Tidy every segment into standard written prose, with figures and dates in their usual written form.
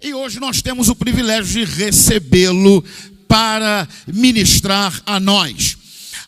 E hoje nós temos o privilégio de recebê-lo para ministrar a nós.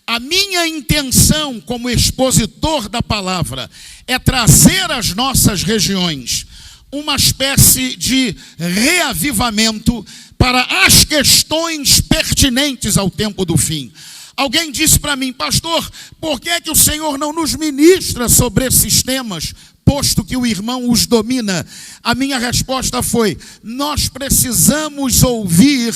A minha intenção como expositor da palavra é trazer às nossas regiões uma espécie de reavivamento para as questões pertinentes ao tempo do fim. Alguém disse para mim: pastor, por que é que o Senhor não nos ministra sobre esses temas, posto que o irmão os domina? A minha resposta foi: nós precisamos ouvir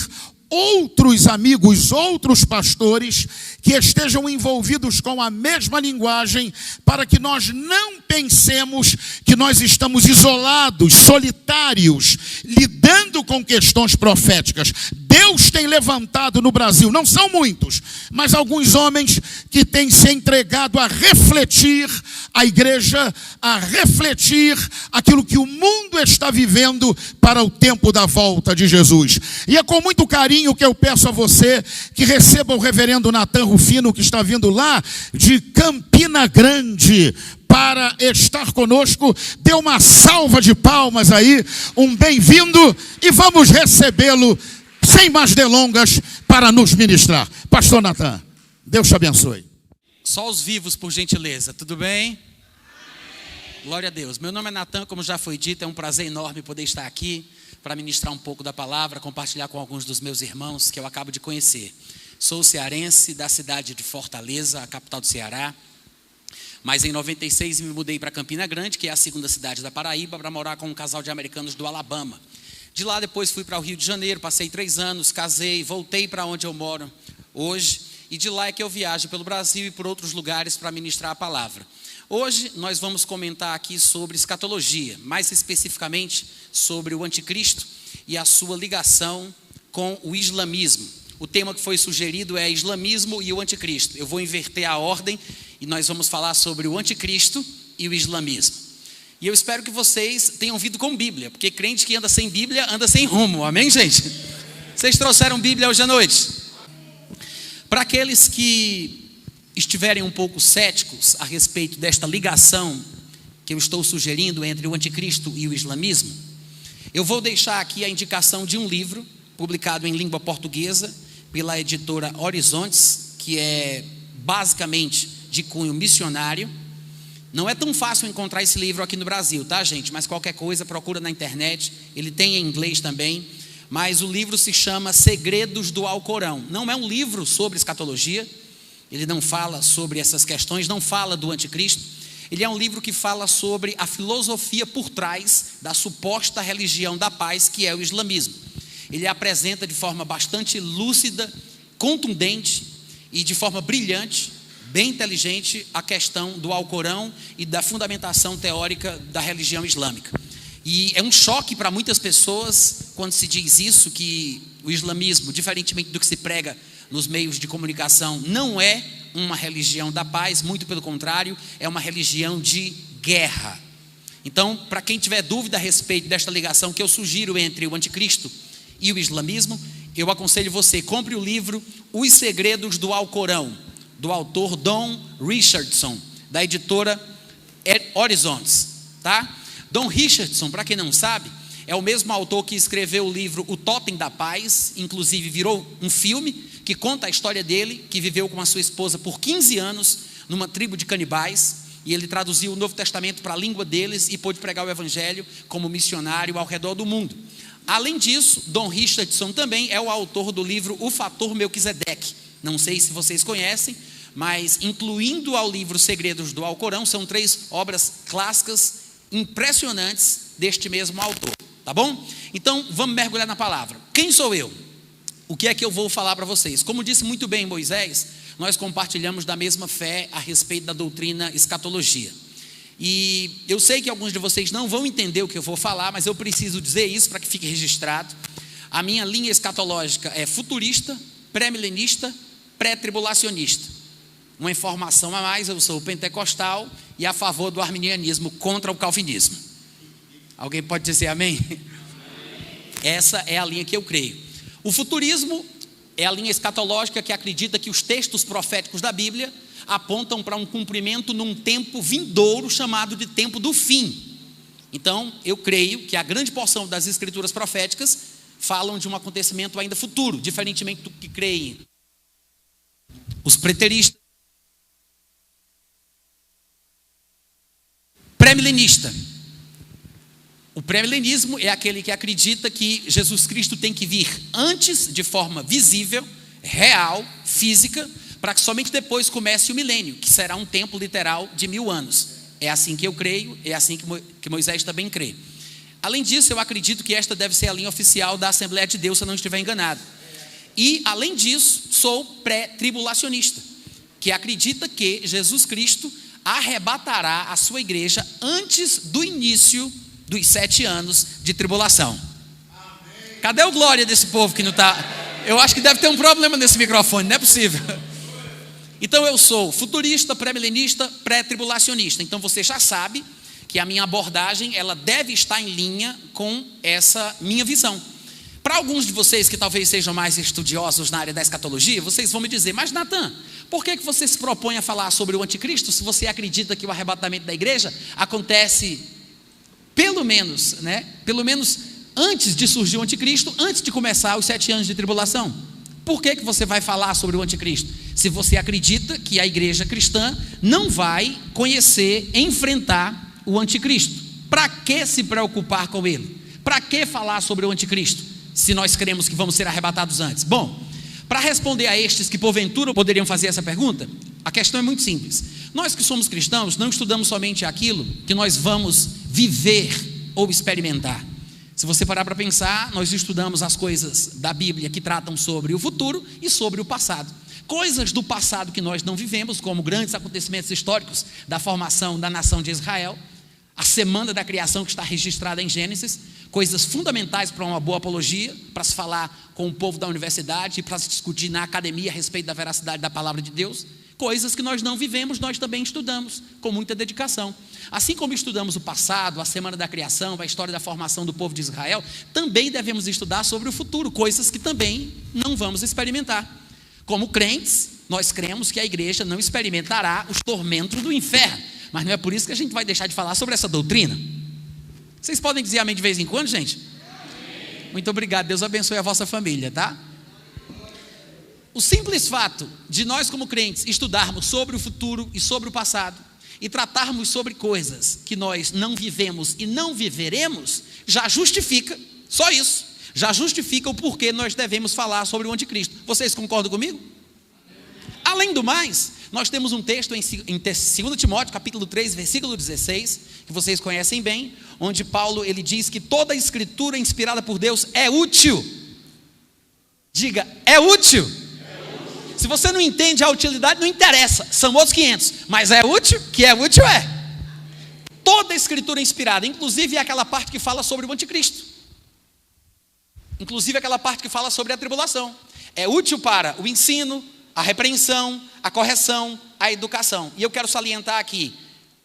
outros amigos, outros pastores que estejam envolvidos com a mesma linguagem, para que nós não pensemos que nós estamos isolados, solitários, lidando com questões proféticas. Deus tem levantado no Brasil, não são muitos, mas alguns homens que têm se entregado a refletir a igreja, a refletir aquilo que o mundo está vivendo para o tempo da volta de Jesus. E é com muito carinho que eu peço a você que receba o reverendo Natan Rufino, que está vindo lá de Campina Grande para estar conosco. Dê uma salva de palmas aí, um bem-vindo, e vamos recebê-lo sem mais delongas para nos ministrar. Pastor Natan, Deus te abençoe. Só os vivos, por gentileza, tudo bem? Glória a Deus. Meu nome é Natan, como já foi dito, é um prazer enorme poder estar aqui para ministrar um pouco da palavra, compartilhar com alguns dos meus irmãos que eu acabo de conhecer. Sou cearense, da cidade de Fortaleza, a capital do Ceará, mas em 96 me mudei para Campina Grande, que é a segunda cidade da Paraíba, para morar com um casal de americanos do Alabama. De lá depois fui para o Rio de Janeiro, passei 3 anos, casei, voltei para onde eu moro hoje, e de lá é que eu viajo pelo Brasil e por outros lugares para ministrar a palavra. Hoje nós vamos comentar aqui sobre escatologia, mais especificamente sobre o anticristo e a sua ligação com o islamismo. O tema que foi sugerido é islamismo e o anticristo. Eu vou inverter a ordem e nós vamos falar sobre o anticristo e o islamismo. E eu espero que vocês tenham vindo com Bíblia, porque crente que anda sem Bíblia anda sem rumo, amém, gente? Vocês trouxeram Bíblia hoje à noite? Para aqueles que estiverem um pouco céticos a respeito desta ligação que eu estou sugerindo entre o anticristo e o islamismo, eu vou deixar aqui a indicação de um livro publicado em língua portuguesa pela editora Horizontes, que é basicamente de cunho missionário. Não é tão fácil encontrar esse livro aqui no Brasil, tá, gente? Mas qualquer coisa, procura na internet. Ele tem em inglês também. Mas o livro se chama Segredos do Alcorão. Não é um livro sobre escatologia. Ele não fala sobre essas questões, não fala do anticristo. Ele é um livro que fala sobre a filosofia por trás da suposta religião da paz, que é o islamismo. Ele apresenta de forma bastante lúcida, contundente e de forma brilhante, bem inteligente, a questão do Alcorão e da fundamentação teórica da religião islâmica. E é um choque para muitas pessoas quando se diz isso, que o islamismo, diferentemente do que se prega nos meios de comunicação, não é uma religião da paz, muito pelo contrário, é uma religião de guerra. Então, para quem tiver dúvida a respeito desta ligação que eu sugiro entre o anticristo e o islamismo, eu aconselho você, compre o livro Os Segredos do Alcorão, do autor Don Richardson, da editora Horizontes, tá? Don Richardson, para quem não sabe, é o mesmo autor que escreveu o livro O Tótem da Paz, inclusive virou um filme que conta a história dele, que viveu com a sua esposa por 15 anos numa tribo de canibais, e ele traduziu o Novo Testamento para a língua deles e pôde pregar o evangelho como missionário ao redor do mundo. Além disso, Don Richardson também é o autor do livro O Fator Melquisedeque. Não sei se vocês conhecem, mas incluindo ao livro Segredos do Alcorão, são 3 obras clássicas impressionantes deste mesmo autor, tá bom? Então, vamos mergulhar na palavra. Quem sou eu? O que é que eu vou falar para vocês? Como disse muito bem Moisés, nós compartilhamos da mesma fé a respeito da doutrina escatologia. E eu sei que alguns de vocês não vão entender o que eu vou falar, mas eu preciso dizer isso para que fique registrado. A minha linha escatológica é futurista, pré-milenista, pré-tribulacionista. Uma informação a mais, eu sou pentecostal e a favor do arminianismo contra o calvinismo. Alguém pode dizer amém? Essa é a linha que eu creio. O futurismo é a linha escatológica que acredita que os textos proféticos da Bíblia apontam para um cumprimento num tempo vindouro chamado de tempo do fim. Então, eu creio que a grande porção das escrituras proféticas falam de um acontecimento ainda futuro, diferentemente do que creem os preteristas. Pré-milenista. O pré-milenismo é aquele que acredita que Jesus Cristo tem que vir antes, de forma visível, real, física, para que somente depois comece o milênio, que será um tempo literal de 1000 anos. É assim que eu creio, é assim que Moisés também crê. Além disso, eu acredito que esta deve ser a linha oficial da Assembleia de Deus, se eu não estiver enganado. E, além disso, sou pré-tribulacionista, que acredita que Jesus Cristo arrebatará a sua igreja antes do início dos 7 anos de tribulação. Cadê o glória desse povo que não está? Eu acho que deve ter um problema nesse microfone, não é possível. Então eu sou futurista, pré-milenista, pré-tribulacionista. Então você já sabe que a minha abordagem, ela deve estar em linha com essa minha visão. Para alguns de vocês que talvez sejam mais estudiosos na área da escatologia, vocês vão me dizer: mas Natan, por que você se propõe a falar sobre o anticristo se você acredita que o arrebatamento da igreja acontece pelo menos antes de surgir o anticristo, antes de começar os 7 anos de tribulação? Por que você vai falar sobre o anticristo se você acredita que a igreja cristã não vai conhecer, enfrentar o anticristo? Para que se preocupar com ele? Para que falar sobre o anticristo se nós cremos que vamos ser arrebatados antes? Bom, para responder a estes que porventura poderiam fazer essa pergunta, a questão é muito simples. Nós que somos cristãos não estudamos somente aquilo que nós vamos viver ou experimentar. Se você parar para pensar, nós estudamos as coisas da Bíblia que tratam sobre o futuro e sobre o passado. Coisas do passado que nós não vivemos, como grandes acontecimentos históricos da formação da nação de Israel, a semana da criação que está registrada em Gênesis, coisas fundamentais para uma boa apologia, para se falar com o povo da universidade e para se discutir na academia a respeito da veracidade da palavra de Deus. Coisas que nós não vivemos, nós também estudamos com muita dedicação. Assim como estudamos o passado, a semana da criação, a história da formação do povo de Israel, também devemos estudar sobre o futuro, coisas que também não vamos experimentar. Como crentes, nós cremos que a igreja não experimentará os tormentos do inferno, mas não é por isso que a gente vai deixar de falar sobre essa doutrina. Vocês podem dizer amém de vez em quando, gente? Amém. Muito obrigado, Deus abençoe a vossa família, tá? O simples fato de nós como crentes estudarmos sobre o futuro e sobre o passado e tratarmos sobre coisas que nós não vivemos e não viveremos, já justifica, só isso, já justifica o porquê nós devemos falar sobre o anticristo. Vocês concordam comigo? Além do mais, nós temos um texto em 2 Timóteo, capítulo 3, versículo 16, que vocês conhecem bem, onde Paulo ele diz que toda a escritura inspirada por Deus é útil. Diga, é útil. Se você não entende a utilidade, não interessa, são outros 500, mas é útil, que é útil é. Toda a escritura inspirada, inclusive aquela parte que fala sobre o anticristo, inclusive aquela parte que fala sobre a tribulação, é útil para o ensino, a repreensão, a correção, a educação. E eu quero salientar aqui,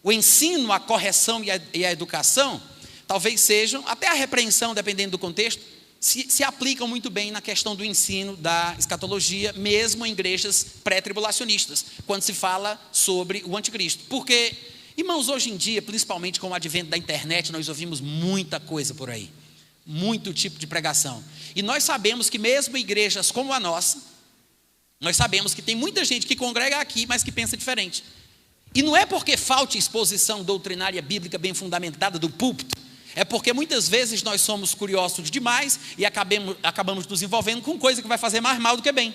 o ensino, a correção e a educação, talvez sejam, até a repreensão, dependendo do contexto, se aplicam muito bem na questão do ensino da escatologia, mesmo em igrejas pré-tribulacionistas, quando se fala sobre o anticristo. Porque, irmãos, hoje em dia, principalmente com o advento da internet, nós ouvimos muita coisa por aí, muito tipo de pregação. E nós sabemos que mesmo igrejas como a nossa, nós sabemos que tem muita gente que congrega aqui, mas que pensa diferente. E não é porque falte exposição doutrinária bíblica bem fundamentada do púlpito, é porque muitas vezes nós somos curiosos demais e acabamos nos envolvendo com coisa que vai fazer mais mal do que bem.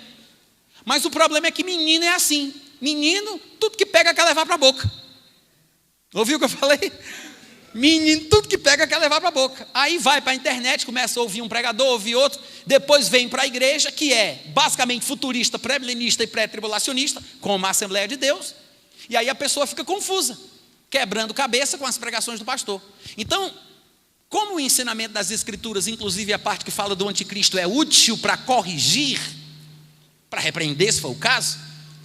Mas o problema é que menino é assim. Menino, tudo que pega quer levar para a boca. Ouviu o que eu falei? Menino, tudo que pega quer levar para a boca. Aí vai para a internet, começa a ouvir um pregador, ouvir outro, depois vem para a igreja, que é basicamente futurista, pré-milenista e pré-tribulacionista, como a Assembleia de Deus, e aí a pessoa fica confusa, quebrando cabeça com as pregações do pastor. Então, como o ensinamento das escrituras, inclusive a parte que fala do anticristo, é útil para corrigir, para repreender, se for o caso,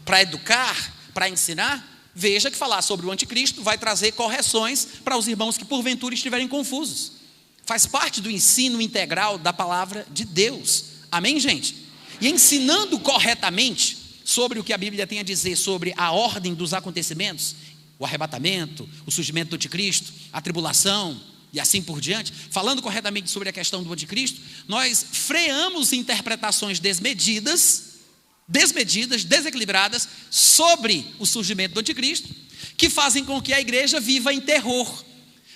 para educar, para ensinar, veja que falar sobre o anticristo vai trazer correções para os irmãos que porventura estiverem confusos. Faz parte do ensino integral da palavra de Deus. Amém, gente? E ensinando corretamente sobre o que a Bíblia tem a dizer sobre a ordem dos acontecimentos, o arrebatamento, o surgimento do anticristo, a tribulação, e assim por diante, falando corretamente sobre a questão do anticristo, nós freamos interpretações desmedidas, desequilibradas sobre o surgimento do anticristo, que fazem com que a igreja viva em terror.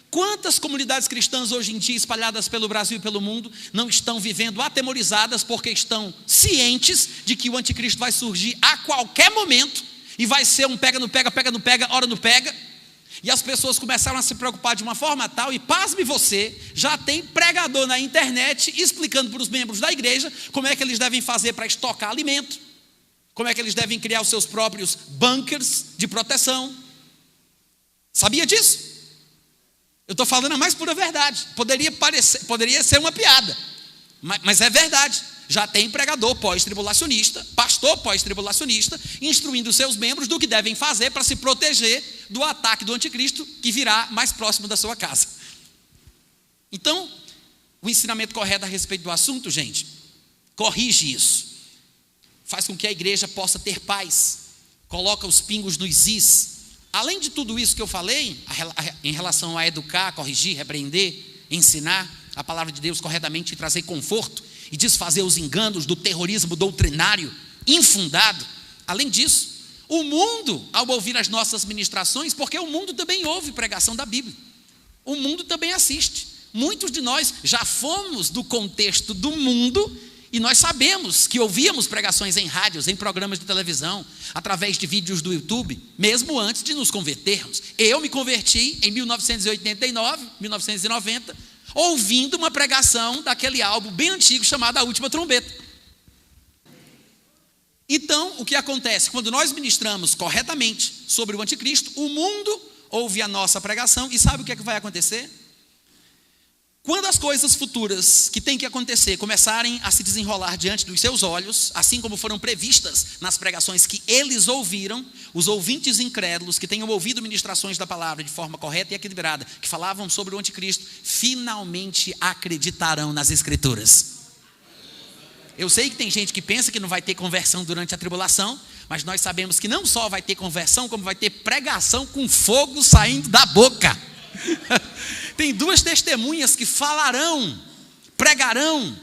Quantas comunidades cristãs hoje em dia, espalhadas pelo Brasil e pelo mundo, não estão vivendo atemorizadas porque estão cientes de que o anticristo vai surgir a qualquer momento e vai ser um pega no pega, pega no pega, hora no pega, e as pessoas começaram a se preocupar de uma forma tal, e pasme você, já tem pregador na internet explicando para os membros da igreja como é que eles devem fazer para estocar alimento, como é que eles devem criar os seus próprios bunkers de proteção. Sabia disso? Eu estou falando a mais pura verdade. Poderia ser uma piada, mas é verdade. Já tem pregador pós-tribulacionista, pastor pós-tribulacionista, instruindo seus membros do que devem fazer para se proteger do ataque do anticristo que virá mais próximo da sua casa. Então, o ensinamento correto a respeito do assunto, gente, corrige isso. Faz com que a igreja possa ter paz, coloca os pingos nos is. Além de tudo isso que eu falei, em relação a educar, corrigir, repreender, ensinar a palavra de Deus corretamente e trazer conforto e desfazer os enganos do terrorismo doutrinário infundado. Além disso, o mundo, ao ouvir as nossas ministrações, porque o mundo também ouve pregação da Bíblia, o mundo também assiste. Muitos de nós já fomos do contexto do mundo e nós sabemos que ouvíamos pregações em rádios, em programas de televisão, através de vídeos do YouTube, mesmo antes de nos convertermos. Eu me converti em 1989, 1990, ouvindo uma pregação daquele álbum bem antigo chamado A Última Trombeta. Então, o que acontece? Quando nós ministramos corretamente sobre o anticristo, o mundo ouve a nossa pregação e sabe o que é que vai acontecer? Quando as coisas futuras que têm que acontecer começarem a se desenrolar diante dos seus olhos, assim como foram previstas nas pregações que eles ouviram, os ouvintes incrédulos que tenham ouvido ministrações da palavra de forma correta e equilibrada, que falavam sobre o anticristo, finalmente acreditarão nas escrituras. Eu sei que tem gente que pensa que não vai ter conversão durante a tribulação, mas nós sabemos que não só vai ter conversão, como vai ter pregação com fogo saindo da boca. Tem duas testemunhas que falarão, pregarão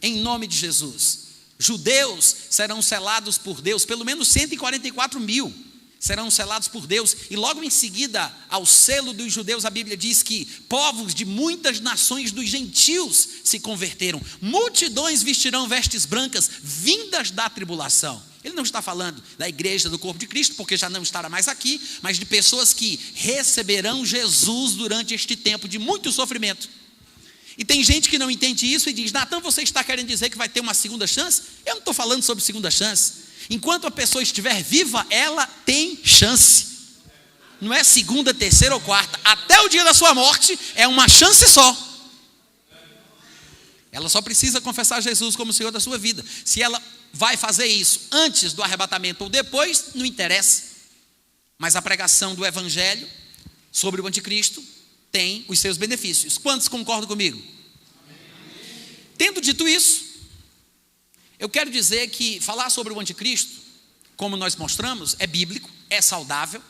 em nome de Jesus. Judeus serão selados por Deus, pelo menos 144 mil serão selados por Deus, e logo em seguida ao selo dos judeus a Bíblia diz que povos de muitas nações dos gentios se converteram, multidões vestirão vestes brancas vindas da tribulação. Ele não está falando da igreja do corpo de Cristo, porque já não estará mais aqui, mas de pessoas que receberão Jesus durante este tempo de muito sofrimento. E tem gente que não entende isso e diz: Natan, você está querendo dizer que vai ter uma segunda chance? Eu não estou falando sobre segunda chance. Enquanto a pessoa estiver viva, ela tem chance. Não é segunda, terceira ou quarta. Até o dia da sua morte é uma chance só. Ela só precisa confessar Jesus como Senhor da sua vida. Se ela vai fazer isso antes do arrebatamento ou depois, não interessa. Mas a pregação do evangelho sobre o anticristo tem os seus benefícios. Quantos concordam comigo? Tendo dito isso, eu quero dizer que falar sobre o anticristo, como nós mostramos, é bíblico, é saudável,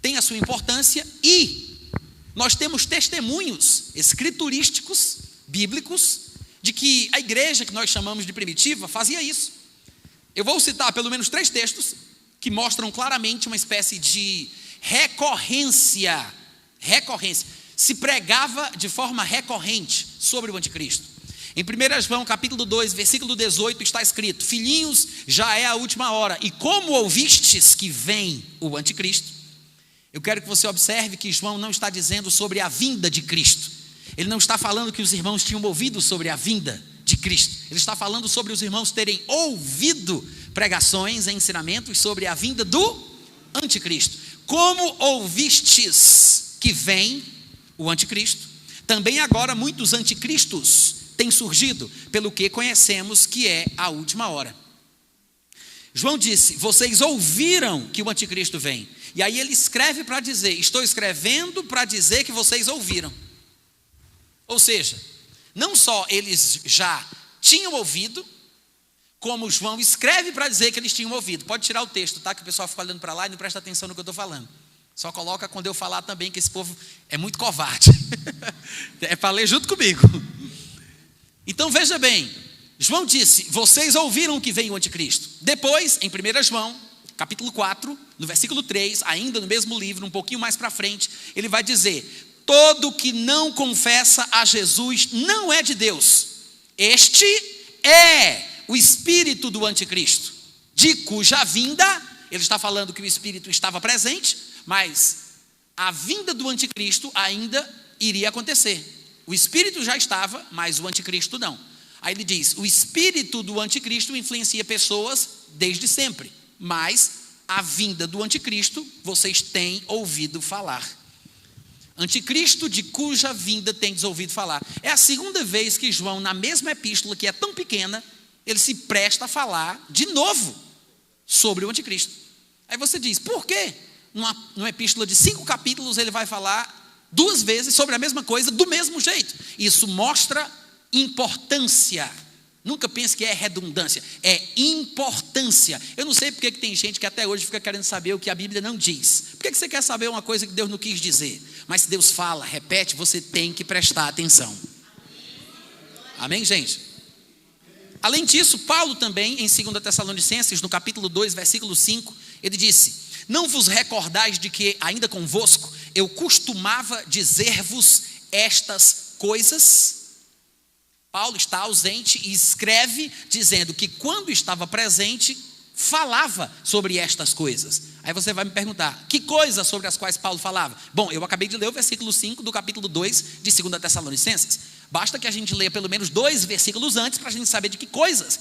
tem a sua importância, e nós temos testemunhos escriturísticos, bíblicos, de que a igreja que nós chamamos de primitiva fazia isso. Eu vou citar pelo menos 3 textos que mostram claramente uma espécie de recorrência. Se pregava de forma recorrente sobre o anticristo. Em 1 João capítulo 2, versículo 18 está escrito: filhinhos, já é a última hora, e como ouvistes que vem o anticristo. Eu quero que você observe que João não está dizendo sobre a vinda de Cristo. Ele não está falando que os irmãos tinham ouvido sobre a vinda de Cristo. Ele está falando sobre os irmãos terem ouvido pregações e ensinamentos sobre a vinda do anticristo. Como ouvistes que vem o anticristo, também agora muitos anticristos têm surgido, pelo que conhecemos que é a última hora. João disse: vocês ouviram que o anticristo vem. E aí ele escreve para dizer: estou escrevendo para dizer que vocês ouviram. Ou seja, não só eles já tinham ouvido, como João escreve para dizer que eles tinham ouvido. Pode tirar o texto, tá? Que o pessoal fica olhando para lá e não presta atenção no que eu estou falando. Só coloca quando eu falar também, que esse povo é muito covarde. É para ler junto comigo. Então veja bem, João disse: vocês ouviram que vem o anticristo. Depois, em 1 João, capítulo 4, no versículo 3, ainda no mesmo livro, um pouquinho mais para frente, ele vai dizer: todo que não confessa a Jesus não é de Deus. Este é o espírito do anticristo, de cuja vinda, ele está falando que o espírito estava presente, mas a vinda do anticristo ainda iria acontecer. O espírito já estava, mas o anticristo não. Aí ele diz: o espírito do anticristo influencia pessoas desde sempre, mas a vinda do anticristo vocês têm ouvido falar. Anticristo de cuja vinda tendes ouvido falar. É a segunda vez que João, na mesma epístola, que é tão pequena, ele se presta a falar de novo sobre o anticristo. Aí você diz: por quê? Numa epístola de 5 capítulos ele vai falar 2 vezes sobre a mesma coisa, do mesmo jeito. Isso mostra importância. Nunca pense que é redundância, é importância. Eu não sei porque que tem gente que até hoje fica querendo saber o que a Bíblia não diz. Por que você quer saber uma coisa que Deus não quis dizer? Mas se Deus fala, repete, você tem que prestar atenção. Amém, gente? Além disso, Paulo também, em 2 Tessalonicenses, no capítulo 2, versículo 5, ele disse: não vos recordais de que, ainda convosco, eu costumava dizer-vos estas coisas? Paulo está ausente e escreve dizendo que quando estava presente, falava sobre estas coisas. Aí você vai me perguntar: que coisas sobre as quais Paulo falava? Bom, eu acabei de ler o versículo 5 do capítulo 2 de 2 Tessalonicenses. Basta que a gente leia pelo menos 2 versículos antes para a gente saber de que coisas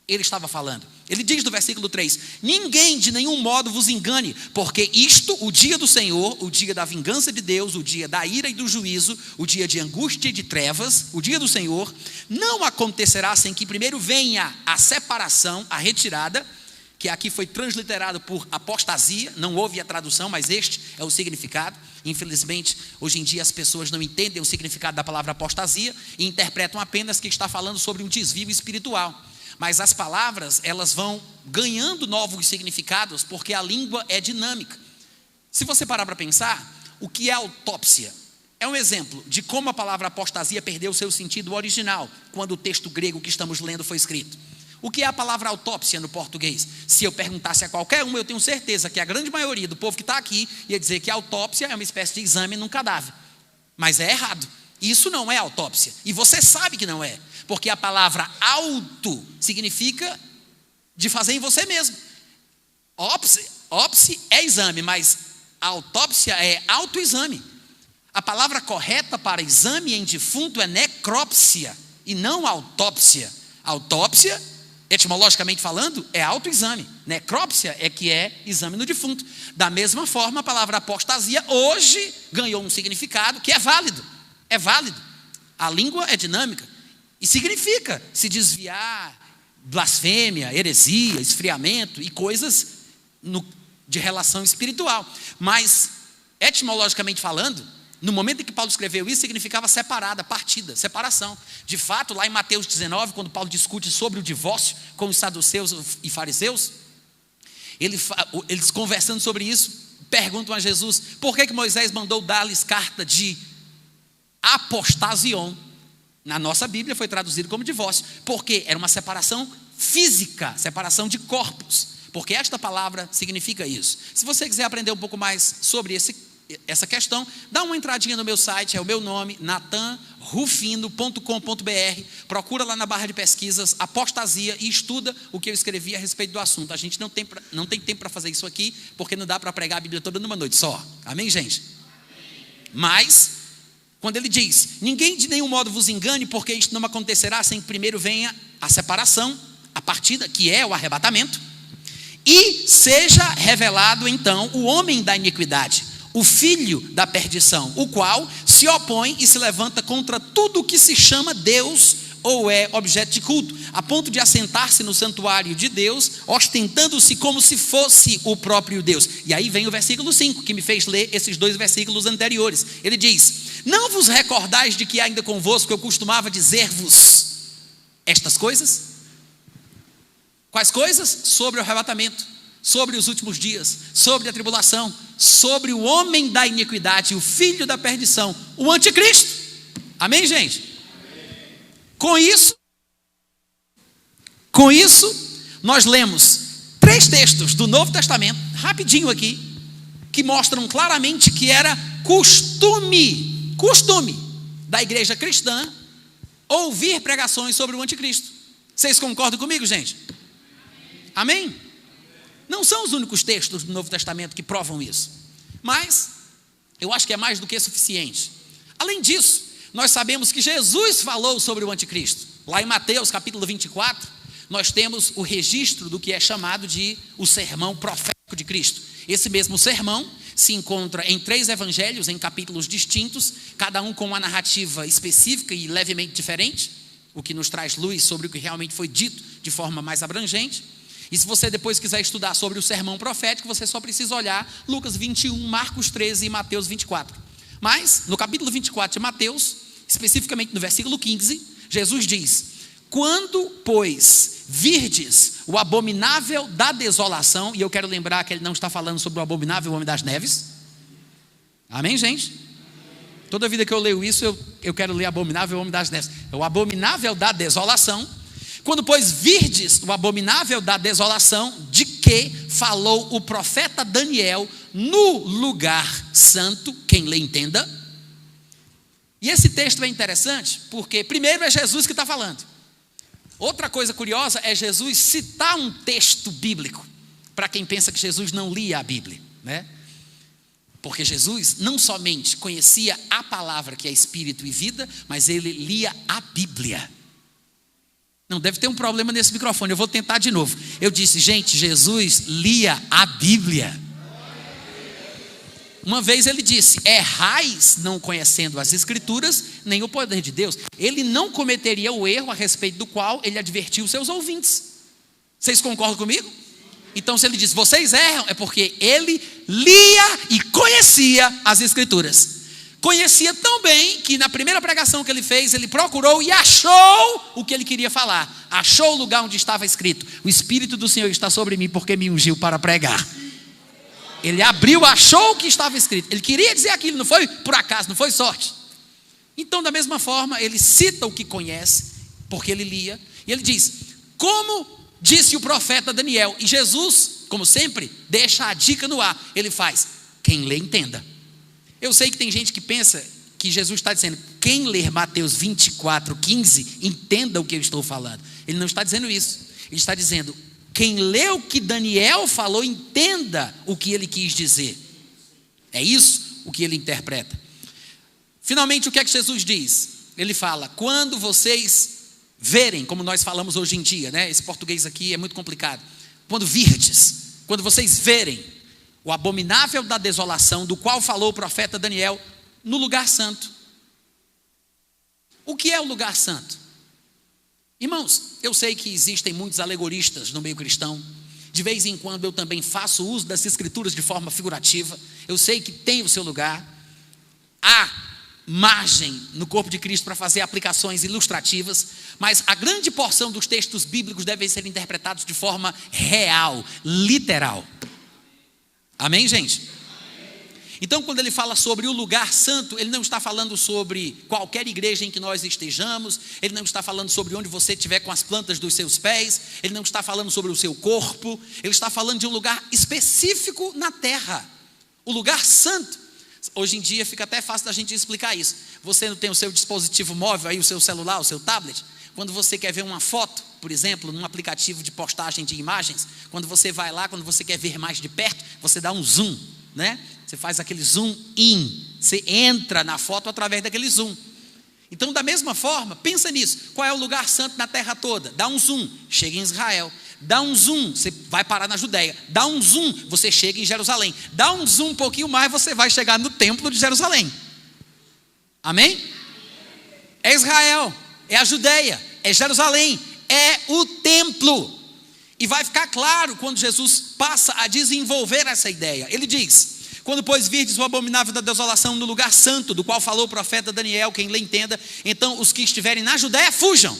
ele estava falando. Ele diz no versículo 3: ninguém de nenhum modo vos engane, porque isto, o dia do Senhor, o dia da vingança de Deus, o dia da ira e do juízo, o dia de angústia e de trevas, o dia do Senhor, não acontecerá sem que primeiro venha a separação, a retirada, que aqui foi transliterado por apostasia. Não houve a tradução, mas este é o significado. Infelizmente, hoje em dia as pessoas não entendem o significado da palavra apostasia e interpretam apenas que está falando sobre um desvio espiritual. Mas as palavras, elas vão ganhando novos significados, porque a língua é dinâmica. Se você parar para pensar, o que é autópsia? É um exemplo de como a palavra apostasia perdeu seu sentido original, quando o texto grego que estamos lendo foi escrito. O que é a palavra autópsia no português? Se eu perguntasse a qualquer um, eu tenho certeza que a grande maioria do povo que está aqui ia dizer que a autópsia é uma espécie de exame num cadáver. Mas é errado. Isso não é autópsia. E você sabe que não é. Porque a palavra auto significa de fazer em você mesmo. Ópse é exame, mas autópsia é autoexame. A palavra correta para exame em defunto é necrópsia e não autópsia. Autópsia, etimologicamente falando, é autoexame. Necrópsia é que é exame no defunto. Da mesma forma, a palavra apostasia hoje ganhou um significado que é válido. É válido. A língua é dinâmica. E significa se desviar, blasfêmia, heresia, esfriamento e coisas de relação espiritual. Mas, etimologicamente falando, no momento em que Paulo escreveu isso, significava separada, partida, separação. De fato, lá em Mateus 19, quando Paulo discute sobre o divórcio com os saduceus e fariseus, eles conversando sobre isso, perguntam a Jesus: por que Moisés mandou dar-lhes carta de apostasion? Na nossa Bíblia foi traduzido como divórcio, porque era uma separação física, separação de corpos, porque esta palavra significa isso. Se você quiser aprender um pouco mais sobre essa questão, dá uma entradinha no meu site, é o meu nome, natanrufino.com.br, procura lá na barra de pesquisas apostasia e estuda o que eu escrevi a respeito do assunto. A gente não tem tempo para fazer isso aqui, porque não dá para pregar a Bíblia toda numa noite só. Amém, gente? Mas quando ele diz: ninguém de nenhum modo vos engane, porque isto não acontecerá sem que primeiro venha a separação, a partida, que é o arrebatamento, e seja revelado então o homem da iniquidade, o filho da perdição, o qual se opõe e se levanta contra tudo o que se chama Deus ou é objeto de culto, a ponto de assentar-se no santuário de Deus, ostentando-se como se fosse o próprio Deus. E aí vem o versículo 5, que me fez ler esses 2 versículos anteriores. Ele diz: não vos recordais de que ainda convosco eu costumava dizer-vos estas coisas? Quais coisas? Sobre o arrebatamento, sobre os últimos dias, sobre a tribulação, sobre o homem da iniquidade, o filho da perdição, o anticristo. Amém, gente? Amém. Com isso, nós lemos 3 textos do Novo Testamento, rapidinho aqui, que mostram claramente que era costume da igreja cristã ouvir pregações sobre o anticristo. Vocês concordam comigo, gente? Amém? Não são os únicos textos do Novo Testamento que provam isso, mas eu acho que é mais do que suficiente. Além disso, nós sabemos que Jesus falou sobre o anticristo. Lá em Mateus capítulo 24, nós temos o registro do que é chamado de o sermão profético de Cristo. Esse mesmo sermão se encontra em 3 evangelhos, em capítulos distintos, cada um com uma narrativa específica e levemente diferente, o que nos traz luz sobre o que realmente foi dito de forma mais abrangente. E se você depois quiser estudar sobre o sermão profético, você só precisa olhar Lucas 21, Marcos 13 e Mateus 24. Mas, no capítulo 24 de Mateus, especificamente no versículo 15, Jesus diz: quando, pois, virdes o abominável da desolação, e eu quero lembrar que ele não está falando sobre o abominável homem das neves. Amém, gente? Toda vida que eu leio isso, eu quero ler abominável homem das neves. É o abominável da desolação. Quando, pois, virdes o abominável da desolação, de que falou o profeta Daniel no lugar santo, quem lê entenda. E esse texto é interessante, porque primeiro é Jesus que está falando. Outra coisa curiosa é Jesus citar um texto bíblico, para quem pensa que Jesus não lia a Bíblia, né? Porque Jesus não somente conhecia a palavra que é espírito e vida, mas ele lia a Bíblia. Não, deve ter um problema nesse microfone, eu vou tentar de novo. Eu disse, gente, Jesus lia a Bíblia. Uma vez ele disse: errais não conhecendo as escrituras, nem o poder de Deus. Ele não cometeria o erro a respeito do qual ele advertiu os seus ouvintes. Vocês concordam comigo? Então, se ele diz, vocês erram, é porque ele lia e conhecia as escrituras. Conhecia tão bem que na primeira pregação que ele fez, ele procurou e achou o que ele queria falar. Achou o lugar onde estava escrito: o Espírito do Senhor está sobre mim porque me ungiu para pregar. Ele abriu, achou o que estava escrito. Ele queria dizer aquilo, não foi por acaso, não foi sorte. Então, da mesma forma, ele cita o que conhece, porque ele lia. E ele diz, como disse o profeta Daniel. E Jesus, como sempre, deixa a dica no ar. Ele faz, quem lê entenda. Eu sei que tem gente que pensa que Jesus está dizendo, quem ler Mateus 24, 15, entenda o que eu estou falando. Ele não está dizendo isso. Ele está dizendo, quem lê o que Daniel falou, entenda o que ele quis dizer. É isso o que ele interpreta. Finalmente, o que é que Jesus diz? Ele fala, quando vocês verem, como nós falamos hoje em dia, né? Esse português aqui é muito complicado. Quando virdes, quando vocês verem o abominável da desolação, do qual falou o profeta Daniel, no lugar santo. O que é o lugar santo? Irmãos, eu sei que existem muitos alegoristas no meio cristão. De vez em quando eu também faço uso das escrituras de forma figurativa. Eu sei que tem o seu lugar. Há margem no corpo de Cristo para fazer aplicações ilustrativas, mas a grande porção dos textos bíblicos devem ser interpretados de forma real, literal. Amém, gente? Então, quando ele fala sobre o lugar santo, ele não está falando sobre qualquer igreja em que nós estejamos, ele não está falando sobre onde você estiver com as plantas dos seus pés, ele não está falando sobre o seu corpo, ele está falando de um lugar específico na terra, o lugar santo. Hoje em dia fica até fácil da gente explicar isso. Você não tem o seu dispositivo móvel aí, o seu celular, o seu tablet? Quando você quer ver uma foto, por exemplo, num aplicativo de postagem de imagens, quando você vai lá, quando você quer ver mais de perto, você dá um zoom, né? Você faz aquele zoom in, você entra na foto através daquele zoom. Então, da mesma forma, pensa nisso. Qual é o lugar santo na terra toda? Dá um zoom, chega em Israel. Dá um zoom, você vai parar na Judéia. Dá um zoom, você chega em Jerusalém. Dá um zoom um pouquinho mais, você vai chegar no templo de Jerusalém. Amém? É Israel, é a Judéia, é Jerusalém, é o templo. E vai ficar claro quando Jesus passa a desenvolver essa ideia. Ele diz, quando pois virdes o abominável da desolação no lugar santo, do qual falou o profeta Daniel, quem lhe entenda, então os que estiverem na Judéia fujam.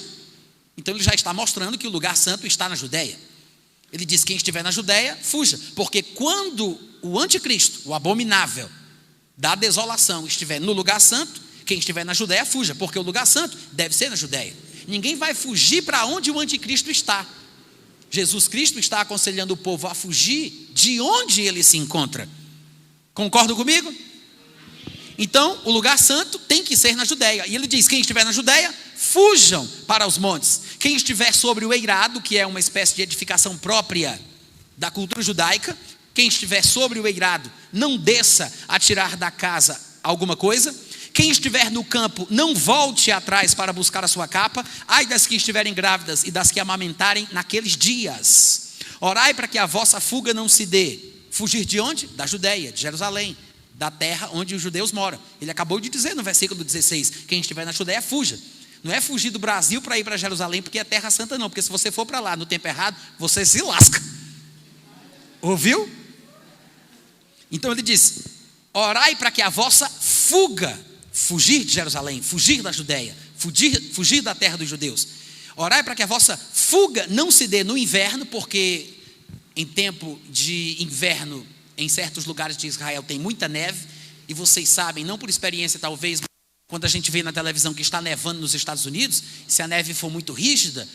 Então ele já está mostrando que o lugar santo está na Judéia. Ele diz, quem estiver na Judéia, fuja. Porque quando o anticristo, o abominável da desolação, estiver no lugar santo, quem estiver na Judéia fuja, porque o lugar santo deve ser na Judéia. Ninguém vai fugir para onde o anticristo está. Jesus Cristo está aconselhando o povo a fugir de onde ele se encontra. Concordam comigo? Então, o lugar santo tem que ser na Judéia. E ele diz, quem estiver na Judéia, fujam para os montes. Quem estiver sobre o eirado, que é uma espécie de edificação própria da cultura judaica, quem estiver sobre o eirado, não desça a tirar da casa alguma coisa. Quem estiver no campo, não volte atrás para buscar a sua capa. Ai das que estiverem grávidas e das que amamentarem naqueles dias. Orai para que a vossa fuga não se dê. Fugir de onde? Da Judéia, de Jerusalém, da terra onde os judeus moram. Ele acabou de dizer no versículo 16, quem estiver na Judéia, fuja. Não é fugir do Brasil para ir para Jerusalém, porque é terra santa não, porque se você for para lá no tempo errado, você se lasca. Ouviu? Então ele diz, orai para que a vossa fuga, fugir de Jerusalém, fugir da Judéia, fugir da terra dos judeus. Orai para que a vossa fuga não se dê no inverno, porque em tempo de inverno, em certos lugares de Israel tem muita neve, e vocês sabem, não por experiência talvez, quando a gente vê na televisão que está nevando nos Estados Unidos, se a neve for muito rígida,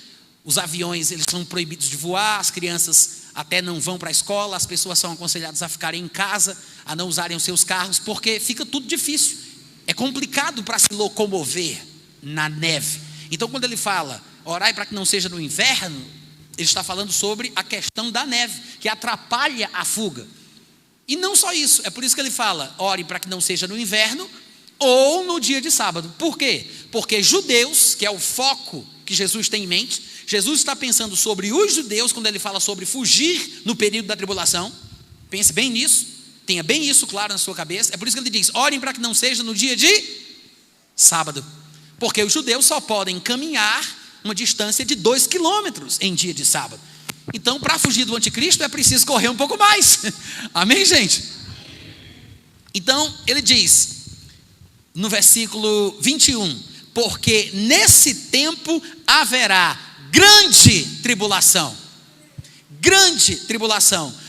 os aviões eles são proibidos de voar, as crianças até não vão para a escola, as pessoas são aconselhadas a ficarem em casa, a não usarem os seus carros, porque fica tudo difícil. É complicado para se locomover na neve. Então quando ele fala, orai para que não seja no inverno, ele está falando sobre a questão da neve, que atrapalha a fuga. E não só isso, é por isso que ele fala, ore para que não seja no inverno ou no dia de sábado. Por quê? Porque judeus, que é o foco que Jesus tem em mente, Jesus está pensando sobre os judeus quando ele fala sobre fugir no período da tribulação. Pense bem nisso, tenha bem isso claro na sua cabeça. É por isso que ele diz, orem para que não seja no dia de sábado, porque os judeus só podem caminhar uma distância de 2 quilômetros em dia de sábado. Então, para fugir do anticristo é preciso correr um pouco mais. Amém, gente? Então, ele diz no versículo 21, porque nesse tempo haverá grande tribulação,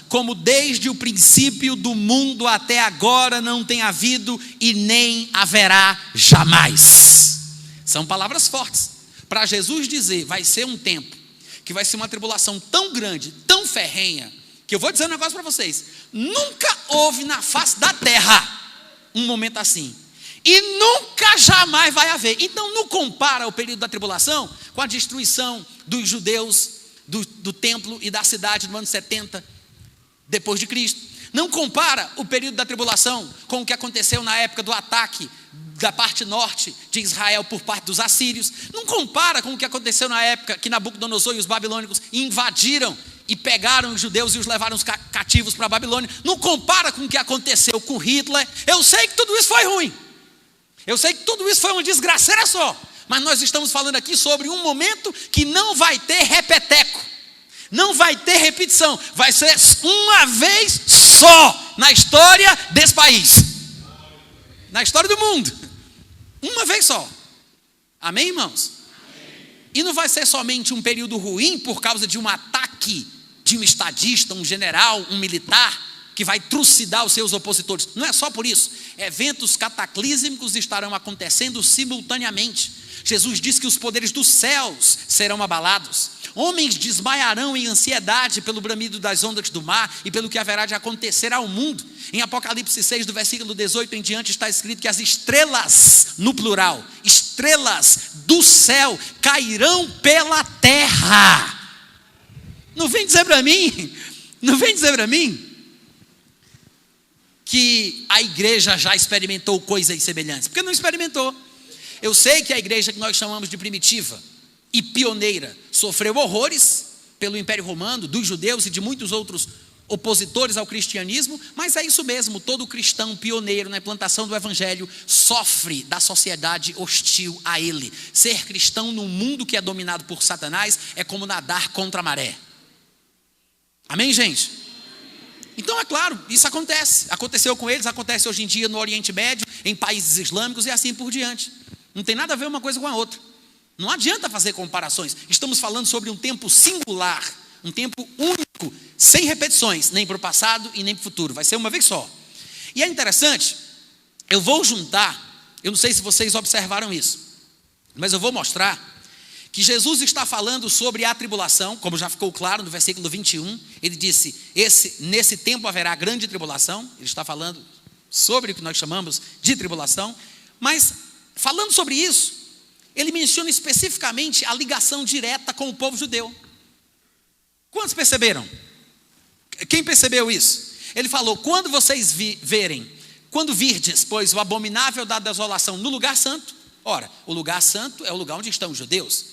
como desde o princípio do mundo até agora não tem havido e nem haverá jamais. São palavras fortes. Para Jesus dizer, vai ser um tempo que vai ser uma tribulação tão grande, tão ferrenha, que eu vou dizer um negócio para vocês, nunca houve na face da terra um momento assim, e nunca jamais vai haver. Então não compara o período da tribulação com a destruição dos judeus do templo e da cidade no ano 70 depois de Cristo. Não compara o período da tribulação com o que aconteceu na época do ataque da parte norte de Israel por parte dos assírios. Não compara com o que aconteceu na época que Nabucodonosor e os babilônicos invadiram e pegaram os judeus e os levaram cativos para a Babilônia. Não compara com o que aconteceu com Hitler. Eu sei que tudo isso foi ruim, eu sei que tudo isso foi uma desgraceira só, mas nós estamos falando aqui sobre um momento que não vai ter repeteco, não vai ter repetição, vai ser uma vez só na história desse país, na história do mundo, uma vez só. Amém, irmãos? Amém. E não vai ser somente um período ruim por causa de um ataque de um estadista, um general, um militar que vai trucidar os seus opositores. Não é só por isso. Eventos cataclísmicos estarão acontecendo simultaneamente. Jesus diz que os poderes dos céus serão abalados. Homens desmaiarão em ansiedade pelo bramido das ondas do mar e pelo que haverá de acontecer ao mundo. Em Apocalipse 6, do versículo 18 em diante, está escrito que as estrelas, no plural, estrelas do céu cairão pela terra. Não vem dizer para mim que a igreja já experimentou coisas semelhantes, porque não experimentou. Eu sei que a igreja que nós chamamos de primitiva e pioneira sofreu horrores pelo Império Romano, dos judeus e de muitos outros opositores ao cristianismo, mas é isso mesmo, todo cristão pioneiro na implantação do evangelho sofre da sociedade hostil a ele. Ser cristão num mundo que é dominado por Satanás é como nadar contra a maré. Amém, gente? Então é claro, isso aconteceu com eles, acontece hoje em dia no Oriente Médio, em países islâmicos e assim por diante. Não tem nada a ver uma coisa com a outra. Não adianta fazer comparações. Estamos falando sobre um tempo singular Um tempo único, sem repetições, nem para o passado e nem para o futuro. Vai ser uma vez só. E é interessante, eu vou juntar, eu não sei se vocês observaram isso, mas eu vou mostrar que Jesus está falando sobre a tribulação, como já ficou claro no versículo 21. Ele disse, nesse tempo haverá grande tribulação. Ele está falando sobre o que nós chamamos de tribulação. Mas, falando sobre isso, ele menciona especificamente a ligação direta com o povo judeu. Quantos perceberam? Quem percebeu isso? Ele falou, quando vocês quando virdes, pois, o abominável da desolação no lugar santo. Ora, o lugar santo é o lugar onde estão os judeus.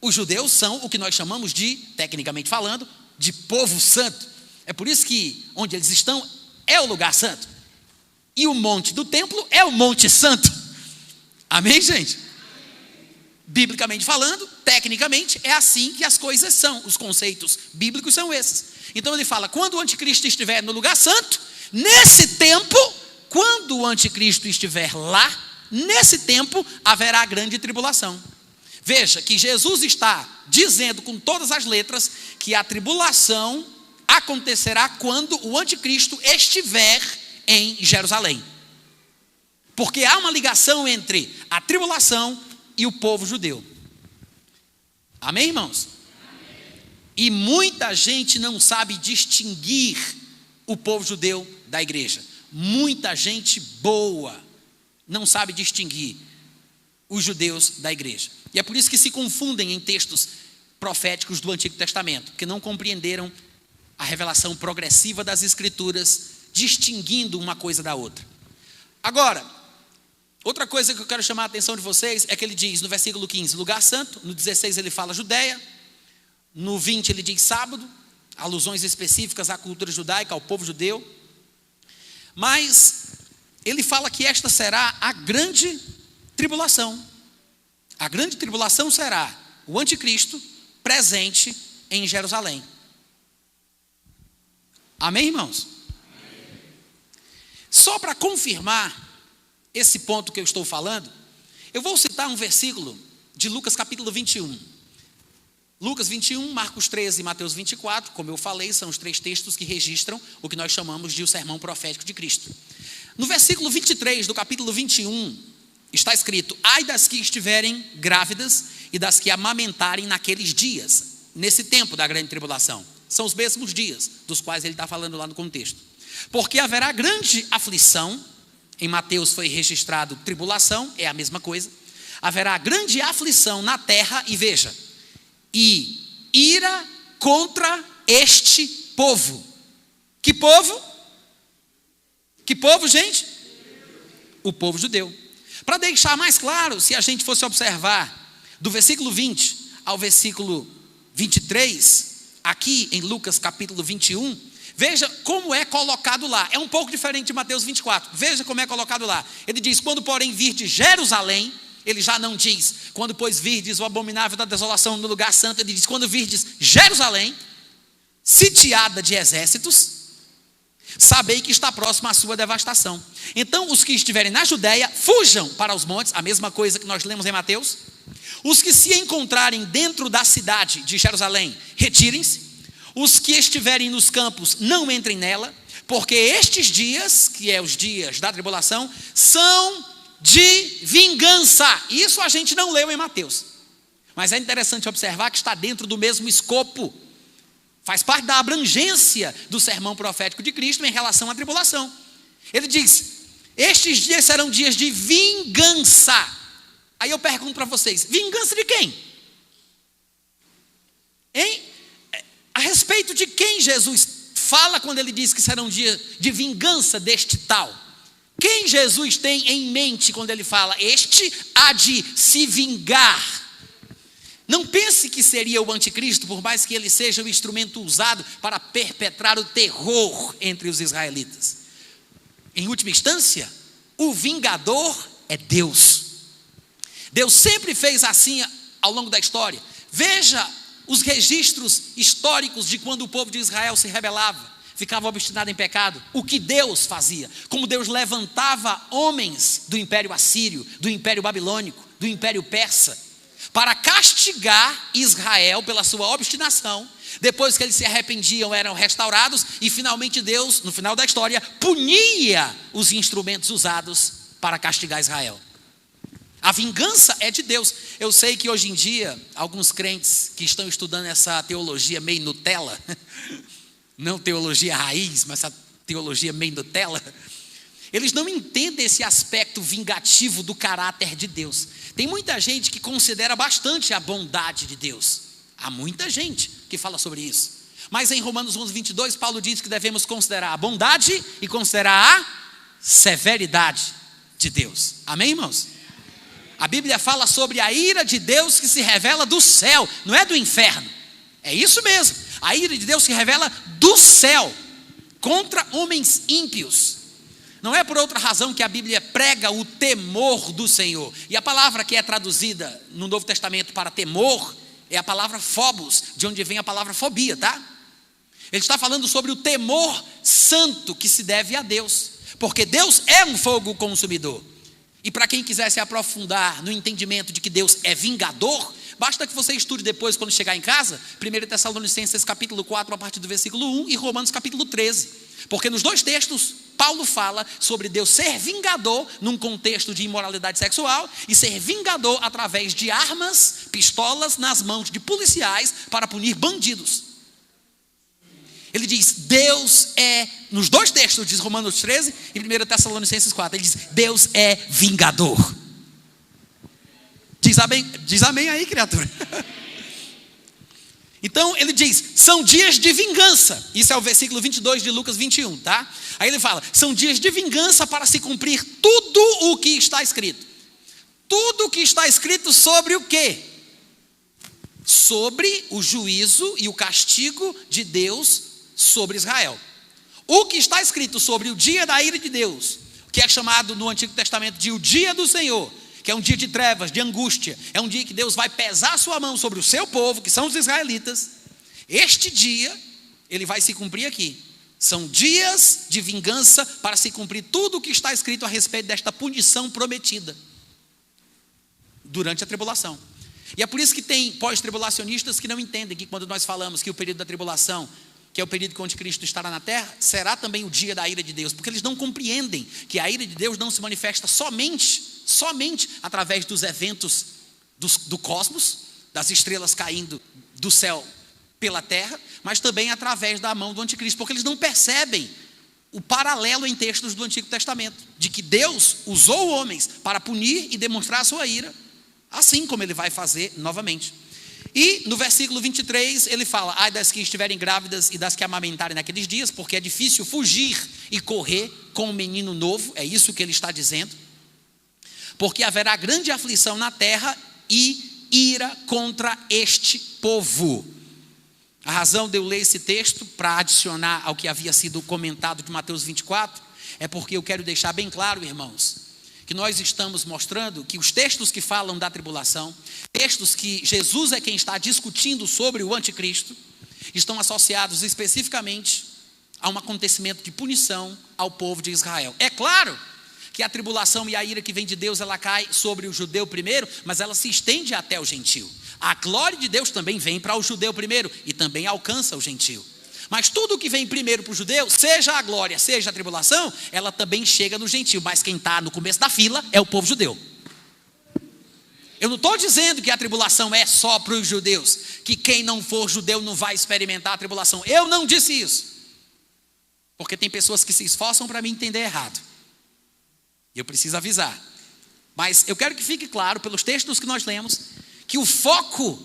Os judeus são o que nós chamamos de, tecnicamente falando, de povo santo. É por isso que onde eles estão é o lugar santo. E o monte do templo é o monte santo. Amém, gente? Biblicamente falando, tecnicamente, é assim que as coisas são. Os conceitos bíblicos são esses. Então ele fala, quando o anticristo estiver no lugar santo, nesse tempo, quando o anticristo estiver lá, nesse tempo haverá grande tribulação. Veja que Jesus está dizendo com todas as letras que a tribulação acontecerá quando o anticristo estiver em Jerusalém. Porque há uma ligação entre a tribulação e o povo judeu. Amém, irmãos? Amém. E muita gente não sabe distinguir o povo judeu da igreja. Muita gente boa não sabe distinguir os judeus da igreja. E é por isso que se confundem em textos proféticos do Antigo Testamento, porque não compreenderam a revelação progressiva das Escrituras, distinguindo uma coisa da outra. Agora, outra coisa que eu quero chamar a atenção de vocês é que ele diz no versículo 15, lugar santo, no 16 ele fala Judéia, no 20 ele diz sábado, alusões específicas à cultura judaica, ao povo judeu, mas ele fala que esta será a grande tribulação. A grande tribulação será o anticristo presente em Jerusalém. Amém, irmãos? Amém. Só para confirmar esse ponto que eu estou falando, eu vou citar um versículo de Lucas capítulo 21. Lucas 21, Marcos 13 e Mateus 24, como eu falei, são os 3 textos que registram o que nós chamamos de o sermão profético de Cristo. No versículo 23 do capítulo 21, está escrito, ai das que estiverem grávidas e das que amamentarem naqueles dias, nesse tempo da grande tribulação. São os mesmos dias dos quais ele está falando lá no contexto. Porque haverá grande aflição, em Mateus foi registrado tribulação, é a mesma coisa. Haverá grande aflição na terra, e veja, e ira contra este povo. Que povo? Que povo, gente? O povo judeu. Para deixar mais claro, se a gente fosse observar do versículo 20 ao versículo 23, aqui em Lucas capítulo 21, veja como é colocado lá. É um pouco diferente de Mateus 24. Veja como é colocado lá. Ele diz, quando porém vir de Jerusalém, ele já não diz, quando pois virdes o abominável da desolação no lugar santo, ele diz, quando virdes Jerusalém, sitiada de exércitos, sabei que está próxima a sua devastação. Então os que estiverem na Judéia, fujam para os montes, a mesma coisa que nós lemos em Mateus. Os que se encontrarem dentro da cidade de Jerusalém, retirem-se. Os que estiverem nos campos, não entrem nela, porque estes dias, que é os dias da tribulação, são de vingança. Isso a gente não leu em Mateus, mas é interessante observar que está dentro do mesmo escopo. Faz parte da abrangência do sermão profético de Cristo em relação à tribulação. Ele diz, estes dias serão dias de vingança. Aí eu pergunto para vocês, vingança de quem? Hein? A respeito de quem Jesus fala quando ele diz que serão dias de vingança deste tal? Quem Jesus tem em mente quando ele fala, este há de se vingar? Não pense que seria o anticristo, por mais que ele seja o instrumento usado para perpetrar o terror entre os israelitas. Em última instância, o vingador é Deus. Deus sempre fez assim ao longo da história. Veja os registros históricos de quando o povo de Israel se rebelava, ficava obstinado em pecado. O que Deus fazia? Como Deus levantava homens do Império Assírio, do Império Babilônico, do Império Persa, para castigar Israel pela sua obstinação, Depois que eles se arrependiam, eram restaurados. E finalmente Deus, no final da história, punia os instrumentos usados para castigar Israel. A vingança é de Deus. Eu sei que hoje em dia, alguns crentes que estão estudando essa teologia meio Nutella, não teologia raiz, mas essa teologia meio Nutella, eles não entendem esse aspecto vingativo do caráter de Deus. Tem muita gente que considera bastante a bondade de Deus. Há muita gente que fala sobre isso. Mas em Romanos 11:22, Paulo diz que devemos considerar a bondade e considerar a severidade de Deus. Amém, irmãos? A Bíblia fala sobre a ira de Deus que se revela do céu, não é do inferno. É isso mesmo. A ira de Deus se revela do céu contra homens ímpios. Não é por outra razão que a Bíblia prega o temor do Senhor. E a palavra que é traduzida no Novo Testamento para temor é a palavra phobos, de onde vem a palavra fobia, tá? Ele está falando sobre o temor santo que se deve a Deus, porque Deus é um fogo consumidor. E para quem quiser se aprofundar no entendimento de que Deus é vingador, basta que você estude depois, quando chegar em casa, 1 Tessalonicenses capítulo 4, a partir do versículo 1, e Romanos capítulo 13. Porque nos dois textos, Paulo fala sobre Deus ser vingador num contexto de imoralidade sexual e ser vingador através de armas, pistolas nas mãos de policiais para punir bandidos. Ele diz, Deus é, nos dois textos, diz Romanos 13 e 1 Tessalonicenses 4, ele diz, Deus é vingador. Diz amém aí, criatura. Então ele diz, são dias de vingança. Isso é o versículo 22 de Lucas 21, tá? Aí ele fala, são dias de vingança para se cumprir tudo o que está escrito. Tudo o que está escrito sobre o quê? Sobre o juízo e o castigo de Deus sobre Israel. O que está escrito sobre o dia da ira de Deus, que é chamado no Antigo Testamento de o dia do Senhor, que é um dia de trevas, de angústia, é um dia que Deus vai pesar a sua mão sobre o seu povo, que são os israelitas. Este dia, ele vai se cumprir aqui. São dias de vingança para se cumprir tudo o que está escrito a respeito desta punição prometida durante a tribulação. E é por isso que tem pós-tribulacionistas que não entendem que quando nós falamos que o período da tribulação, que é o período que o anticristo estará na terra, será também o dia da ira de Deus, porque eles não compreendem que a ira de Deus não se manifesta somente através dos eventos do cosmos, das estrelas caindo do céu pela terra, mas também através da mão do anticristo, porque eles não percebem o paralelo em textos do Antigo Testamento, de que Deus usou homens para punir e demonstrar a sua ira, assim como ele vai fazer novamente. E no versículo 23 ele fala, ai das que estiverem grávidas e das que amamentarem naqueles dias, porque é difícil fugir e correr com um menino novo, é isso que ele está dizendo, porque haverá grande aflição na terra e ira contra este povo. A razão de eu ler esse texto, para adicionar ao que havia sido comentado de Mateus 24, é porque eu quero deixar bem claro, irmãos, que nós estamos mostrando que os textos que falam da tribulação, textos que Jesus é quem está discutindo sobre o anticristo, estão associados especificamente a um acontecimento de punição ao povo de Israel. É claro que a tribulação e a ira que vem de Deus, ela cai sobre o judeu primeiro, mas ela se estende até o gentio. A glória de Deus também vem para o judeu primeiro e também alcança o gentio. Mas tudo que vem primeiro para o judeu, seja a glória, seja a tribulação, ela também chega no gentio. Mas quem está no começo da fila é o povo judeu. Eu não estou dizendo que a tribulação é só para os judeus, que quem não for judeu não vai experimentar a tribulação. Eu não disse isso. Porque tem pessoas que se esforçam para me entender errado. E eu preciso avisar. Mas eu quero que fique claro, pelos textos que nós lemos, que o foco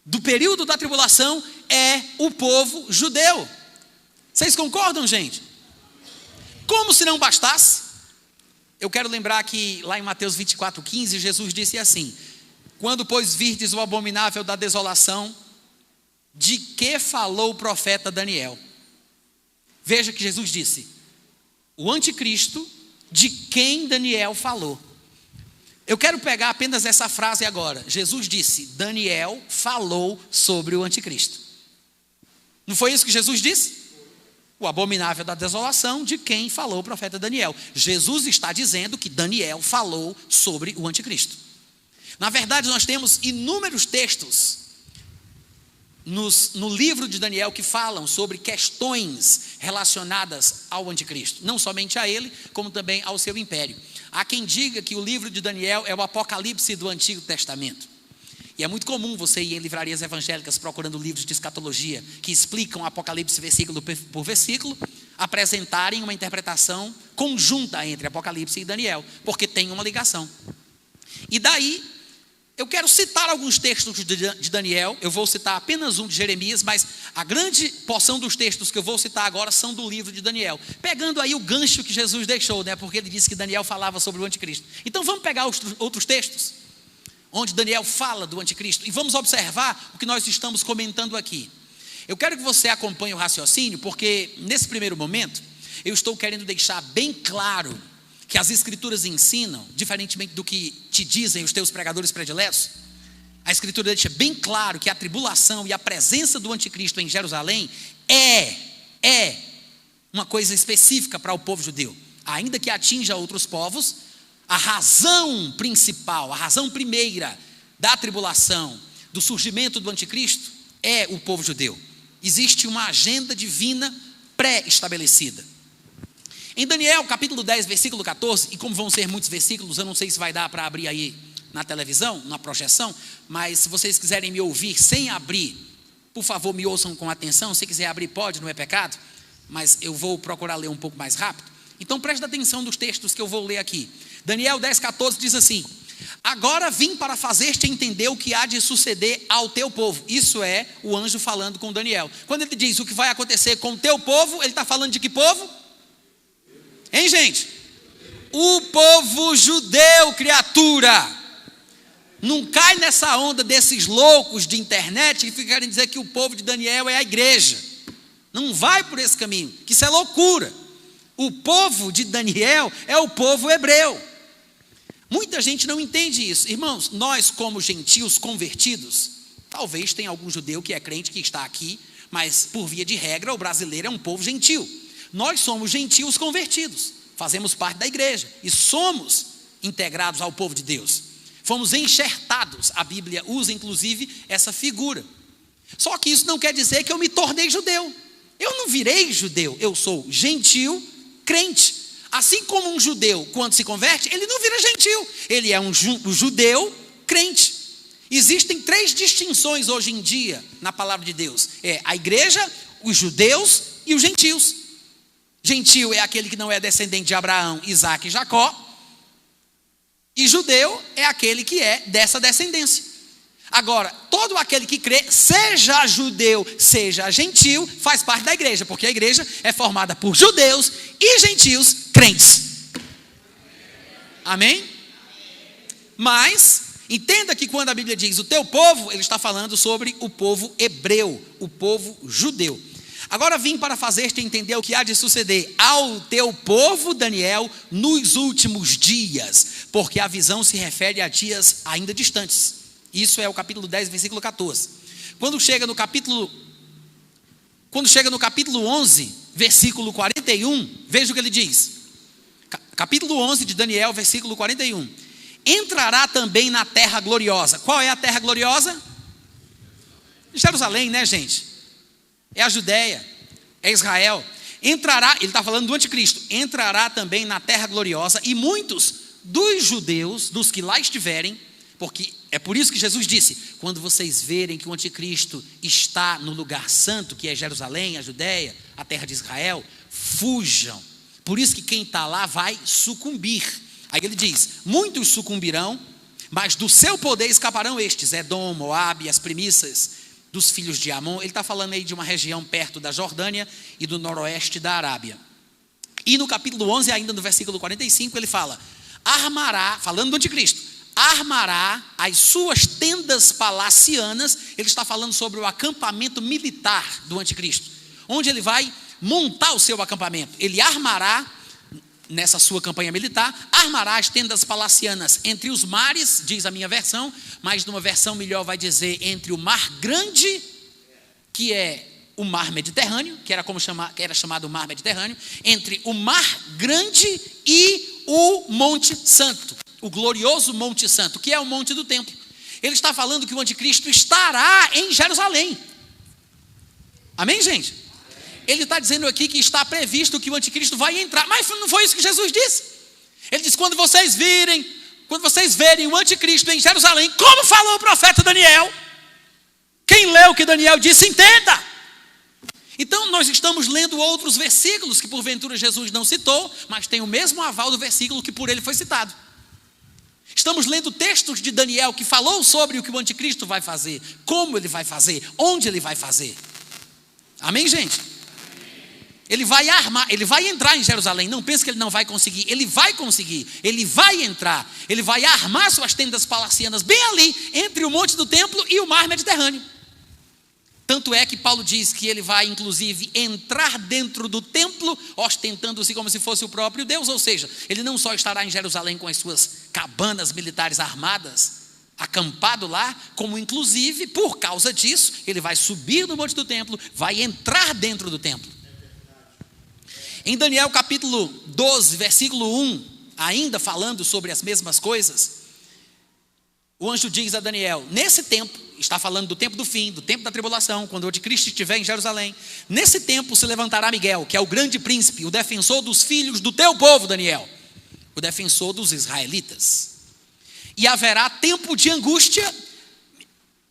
do período da tribulação é o povo judeu. Vocês concordam, gente? Como se não bastasse, eu quero lembrar que lá em Mateus 24:15, Jesus disse assim, quando pois virdes o abominável da desolação, de que falou o profeta Daniel? Veja que Jesus disse, o anticristo, de quem Daniel falou. Eu quero pegar apenas essa frase agora. Jesus disse, Daniel falou sobre o anticristo. Não foi isso que Jesus disse? O abominável da desolação, de quem falou o profeta Daniel. Jesus está dizendo que Daniel falou sobre o anticristo. Na verdade, nós temos inúmeros textos no livro de Daniel que falam sobre questões relacionadas ao anticristo, não somente a ele, como também ao seu império. Há quem diga que o livro de Daniel é o apocalipse do Antigo Testamento. E é muito comum você ir em livrarias evangélicas procurando livros de escatologia que explicam o Apocalipse versículo por versículo, apresentarem uma interpretação conjunta entre Apocalipse e Daniel, porque tem uma ligação. E daí, eu quero citar alguns textos de Daniel. Eu vou citar apenas um de Jeremias, mas a grande porção dos textos que eu vou citar agora são do livro de Daniel, pegando aí o gancho que Jesus deixou, né? Porque ele disse que Daniel falava sobre o anticristo. Então vamos pegar os outros textos onde Daniel fala do anticristo e vamos observar o que nós estamos comentando aqui. Eu quero que você acompanhe o raciocínio, porque nesse primeiro momento eu estou querendo deixar bem claro que as escrituras ensinam, diferentemente do que te dizem os teus pregadores prediletos. A escritura deixa bem claro que a tribulação e a presença do anticristo em Jerusalém é uma coisa específica para o povo judeu. Ainda que atinja outros povos, a razão principal, a razão primeira da tribulação, do surgimento do anticristo, é o povo judeu. Existe uma agenda divina pré-estabelecida. Em Daniel, capítulo 10, versículo 14, e como vão ser muitos versículos, eu não sei se vai dar para abrir aí na televisão, na projeção, mas se vocês quiserem me ouvir sem abrir, por favor, me ouçam com atenção. Se quiser abrir, pode, não é pecado, mas eu vou procurar ler um pouco mais rápido. Então preste atenção nos textos que eu vou ler aqui. Daniel 10, 14 diz assim: agora vim para fazer-te entender o que há de suceder ao teu povo. Isso é o anjo falando com Daniel. Quando ele diz o que vai acontecer com o teu povo, ele está falando de que povo? Hein, gente? O povo judeu, criatura. Não cai nessa onda desses loucos de internet que ficam querendo dizer que o povo de Daniel é a igreja. Não vai por esse caminho, que isso é loucura. O povo de Daniel é o povo hebreu. Muita gente não entende isso. Irmãos, nós como gentios convertidos, talvez tenha algum judeu que é crente que está aqui, mas por via de regra o brasileiro é um povo gentil. Nós somos gentios convertidos, fazemos parte da igreja e somos integrados ao povo de Deus. Fomos enxertados, a Bíblia usa inclusive essa figura. Só que isso não quer dizer que eu me tornei judeu. Eu não virei judeu, eu sou gentil crente. Assim como um judeu, quando se converte, ele não vira gentil, ele é um judeu crente. Existem 3 distinções hoje em dia na palavra de Deus: é a igreja, os judeus e os gentios. Gentil é aquele que não é descendente de Abraão, Isaac e Jacó, e judeu é aquele que é dessa descendência. Agora, todo aquele que crê, seja judeu, seja gentil, faz parte da igreja, porque a igreja é formada por judeus e gentios crentes. Amém? Mas, entenda que quando a Bíblia diz o teu povo, ele está falando sobre o povo hebreu, o povo judeu. Agora vim para fazer-te entender o que há de suceder ao teu povo, Daniel, nos últimos dias, porque a visão se refere a dias ainda distantes. Isso é o capítulo 10, versículo 14. Quando chega no capítulo 11, versículo 41, veja o que ele diz. Capítulo 11 de Daniel, versículo 41. Entrará também na terra gloriosa. Qual é a terra gloriosa? Jerusalém, né, gente? É a Judéia, é Israel. Entrará, ele está falando do anticristo, entrará também na terra gloriosa, e muitos dos judeus, dos que lá estiverem, porque é por isso que Jesus disse: quando vocês verem que o anticristo está no lugar santo, que é Jerusalém, a Judéia, a terra de Israel, fujam. Por isso que quem está lá vai sucumbir. Aí ele diz: muitos sucumbirão, mas do seu poder escaparão estes: Edom, Moabe, as primícias dos filhos de Amon. Ele está falando aí de uma região perto da Jordânia e do noroeste da Arábia. E no capítulo 11, ainda no versículo 45, ele fala: armará, falando do anticristo, armará as suas tendas palacianas. Ele está falando sobre o acampamento militar do anticristo, onde ele vai montar o seu acampamento. Ele armará, nessa sua campanha militar, armará as tendas palacianas entre os mares, diz a minha versão, mas numa versão melhor vai dizer entre o mar grande, que é o mar Mediterrâneo, que era chamado o mar Mediterrâneo, entre o mar grande e o Monte Santo, o glorioso Monte Santo, que é o Monte do Templo. Ele está falando que o anticristo estará em Jerusalém. Amém, gente? Ele está dizendo aqui que está previsto que o anticristo vai entrar. Mas não foi isso que Jesus disse. Ele diz, quando vocês verem o anticristo em Jerusalém, como falou o profeta Daniel, quem lê o que Daniel disse, entenda. Então nós estamos lendo outros versículos que porventura Jesus não citou, mas tem o mesmo aval do versículo que por ele foi citado. Estamos lendo textos de Daniel que falou sobre o que o anticristo vai fazer, como ele vai fazer, onde ele vai fazer. Amém, gente? Ele vai armar, ele vai entrar em Jerusalém. Não pense que ele não vai conseguir. Ele vai conseguir, ele vai entrar. Ele vai armar suas tendas palacianas bem ali, entre o monte do templo e o mar Mediterrâneo. Tanto é que Paulo diz que ele vai inclusive entrar dentro do templo, ostentando-se como se fosse o próprio Deus. Ou seja, ele não só estará em Jerusalém com as suas cabanas militares armadas, acampado lá, como inclusive, por causa disso, ele vai subir no monte do templo, vai entrar dentro do templo. Em Daniel capítulo 12, versículo 1, ainda falando sobre as mesmas coisas, o anjo diz a Daniel, nesse tempo, está falando do tempo do fim, do tempo da tribulação, quando o anticristo estiver em Jerusalém, nesse tempo se levantará Miguel, que é o grande príncipe, o defensor dos filhos do teu povo, Daniel, o defensor dos israelitas. E haverá tempo de angústia.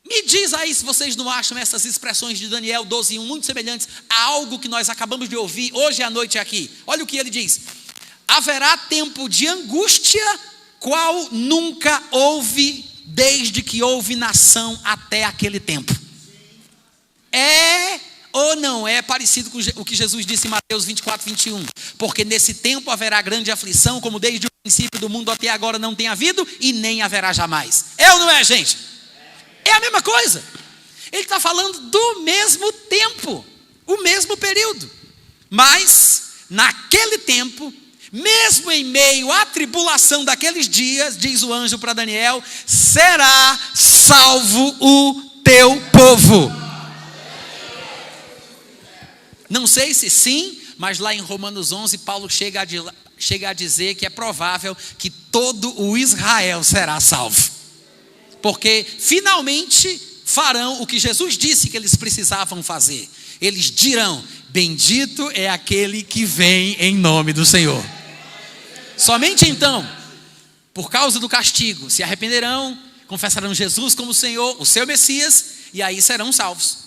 Me diz aí se vocês não acham essas expressões de Daniel 12:1 muito semelhantes a algo que nós acabamos de ouvir hoje à noite aqui. Olha o que ele diz: haverá tempo de angústia, qual nunca houve desde que houve nação até aquele tempo. É ou não é parecido com o que Jesus disse em Mateus 24:21? Porque nesse tempo haverá grande aflição, como desde o princípio do mundo até agora não tem havido e nem haverá jamais. É ou não é, gente? É a mesma coisa. Ele está falando do mesmo tempo, o mesmo período. Mas, naquele tempo, mesmo em meio à tribulação daqueles dias, diz o anjo para Daniel, será salvo o teu povo. Não sei se sim, mas lá em Romanos 11, Paulo chega a dizer que é provável que todo o Israel será salvo. Porque finalmente farão o que Jesus disse que eles precisavam fazer. Eles dirão, bendito é aquele que vem em nome do Senhor. Somente então, por causa do castigo, se arrependerão, confessarão Jesus como Senhor, o seu Messias, e aí serão salvos.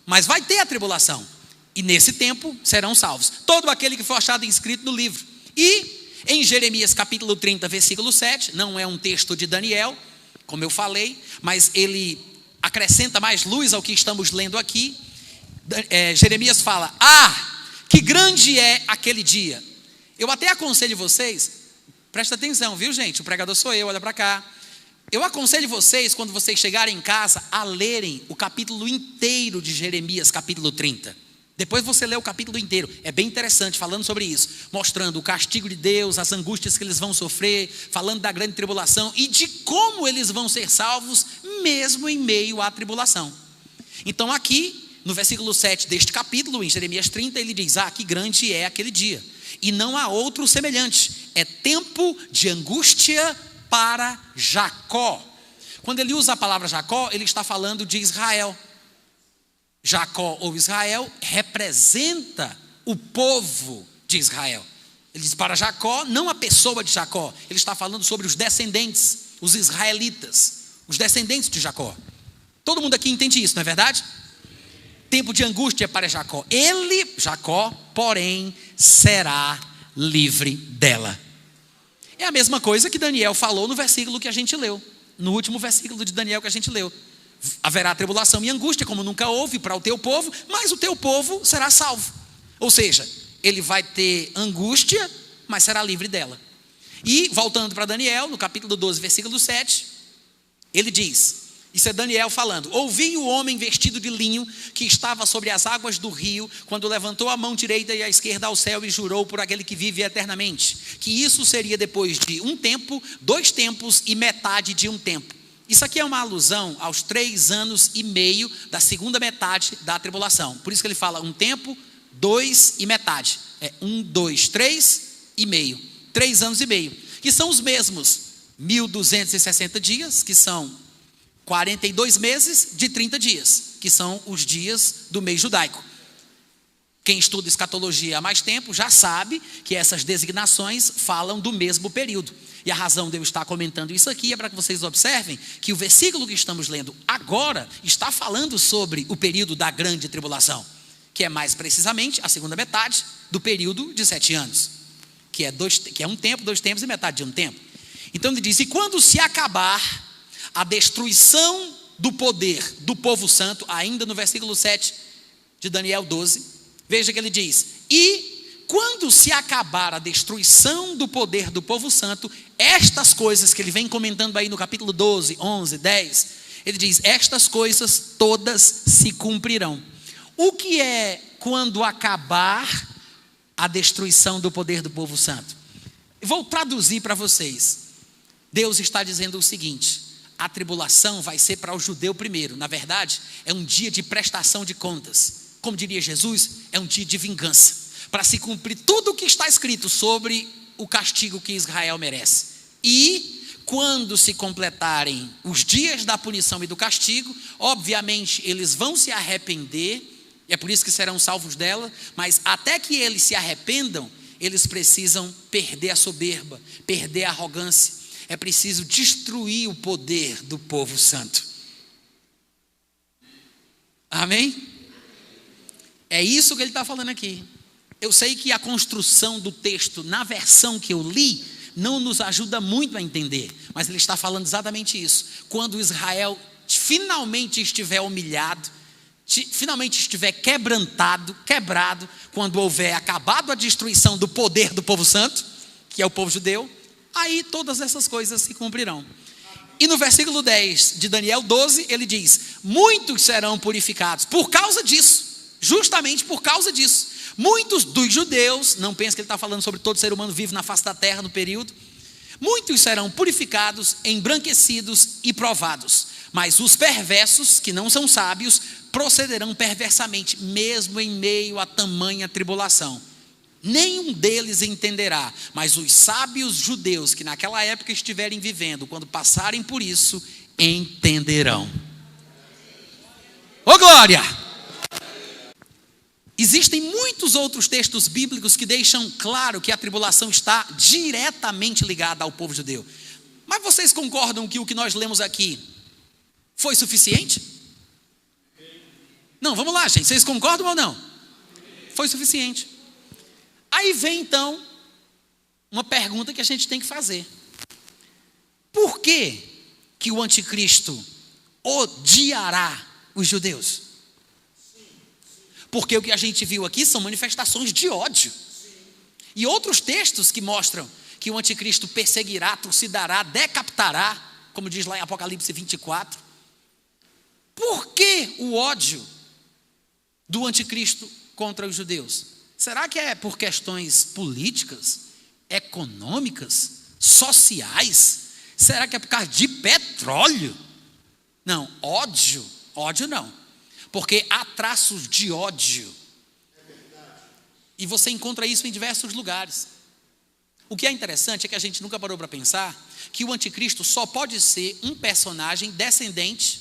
Mas vai ter a tribulação, e nesse tempo serão salvos todo aquele que for achado inscrito no livro. E em Jeremias capítulo 30, versículo 7, não é um texto de Daniel, como eu falei, mas ele acrescenta mais luz ao que estamos lendo aqui. Jeremias fala, que grande é aquele dia. Eu até aconselho vocês, presta atenção, viu gente, o pregador sou eu, olha para cá. Eu aconselho vocês, quando vocês chegarem em casa, a lerem o capítulo inteiro de Jeremias, capítulo 30. Depois você lê o capítulo inteiro, é bem interessante, falando sobre isso, mostrando o castigo de Deus, as angústias que eles vão sofrer, falando da grande tribulação e de como eles vão ser salvos, mesmo em meio à tribulação. Então aqui, no versículo 7 deste capítulo, em Jeremias 30, ele diz, que grande é aquele dia, e não há outro semelhante, é tempo de angústia para Jacó. Quando ele usa a palavra Jacó, ele está falando de Israel. Jacó ou Israel representa o povo de Israel. Ele diz para Jacó, não a pessoa de Jacó. Ele está falando sobre os descendentes, os israelitas, os descendentes de Jacó. Todo mundo aqui entende isso, não é verdade? Tempo de angústia para Jacó. Ele, Jacó, porém, será livre dela. É a mesma coisa que Daniel falou no versículo que a gente leu. No último versículo de Daniel que a gente leu. Haverá tribulação e angústia, como nunca houve para o teu povo, mas o teu povo será salvo. Ou seja, ele vai ter angústia, mas será livre dela. E voltando para Daniel, no capítulo 12, versículo 7, ele diz, isso é Daniel falando, ouvi o homem vestido de linho que estava sobre as águas do rio, quando levantou a mão direita e a esquerda ao céu e jurou por aquele que vive eternamente, que isso seria depois de um tempo, 2 tempos e metade de um tempo. Isso aqui é uma alusão aos 3 anos e meio da segunda metade da tribulação. Por isso que ele fala 1 tempo, 2 e metade. 1, 2, 3 e meio. 3 anos e meio. Que são os mesmos 1.260 dias, que são 42 meses de 30 dias. Que são os dias do mês judaico. Quem estuda escatologia há mais tempo já sabe que essas designações falam do mesmo período. E a razão de eu estar comentando isso aqui é para que vocês observem que o versículo que estamos lendo agora está falando sobre o período da grande tribulação, que é mais precisamente a segunda metade do período de 7 anos, que é um tempo, 2 tempos e metade de um tempo. Então ele diz: e quando se acabar a destruição do poder do povo santo, ainda no versículo 7 de Daniel 12, veja que ele diz: e quando se acabar a destruição do poder do povo santo, estas coisas que ele vem comentando aí no capítulo 12, 11, 10, ele diz: estas coisas todas se cumprirão. O que é quando acabar a destruição do poder do povo santo? Vou traduzir para vocês. Deus está dizendo o seguinte: a tribulação vai ser para o judeu primeiro. Na verdade, é um dia de prestação de contas. Como diria Jesus, é um dia de vingança, para se cumprir tudo o que está escrito sobre o castigo que Israel merece. E quando se completarem os dias da punição e do castigo, obviamente eles vão se arrepender, é por isso que serão salvos dela, mas até que eles se arrependam, eles precisam perder a soberba, perder a arrogância. É preciso destruir o poder do povo santo. Amém? É isso que ele está falando aqui. Eu sei que a construção do texto na versão que eu li não nos ajuda muito a entender, mas ele está falando exatamente isso. Quando Israel finalmente estiver humilhado, finalmente estiver quebrado, quando houver acabado a destruição do poder do povo santo, que é o povo judeu, aí todas essas coisas se cumprirão. E no versículo 10 de Daniel 12, ele diz: muitos serão purificados por causa disso, justamente por causa disso. Muitos dos judeus, não pense que ele está falando sobre todo ser humano vivo na face da terra no período, muitos serão purificados, embranquecidos e provados, mas os perversos, que não são sábios, procederão perversamente, mesmo em meio a tamanha tribulação. Nenhum deles entenderá, mas os sábios judeus que naquela época estiverem vivendo, quando passarem por isso, entenderão. Ô glória! Existem muitos outros textos bíblicos que deixam claro que a tribulação está diretamente ligada ao povo judeu. Mas vocês concordam que o que nós lemos aqui foi suficiente? Não, vamos lá, gente. Vocês concordam ou não? Foi suficiente. Aí vem então uma pergunta que a gente tem que fazer. Por que que o anticristo odiará os judeus? Porque o que a gente viu aqui são manifestações de ódio. E outros textos que mostram que o anticristo perseguirá, trucidará, decapitará, como diz lá em Apocalipse 24. Por que o ódio do anticristo contra os judeus? Será que é por questões políticas, econômicas, sociais? Será que é por causa de petróleo? Não, ódio não. Porque há traços de ódio. E você encontra isso em diversos lugares. O que é interessante é que a gente nunca parou para pensar que o anticristo só pode ser um personagem descendente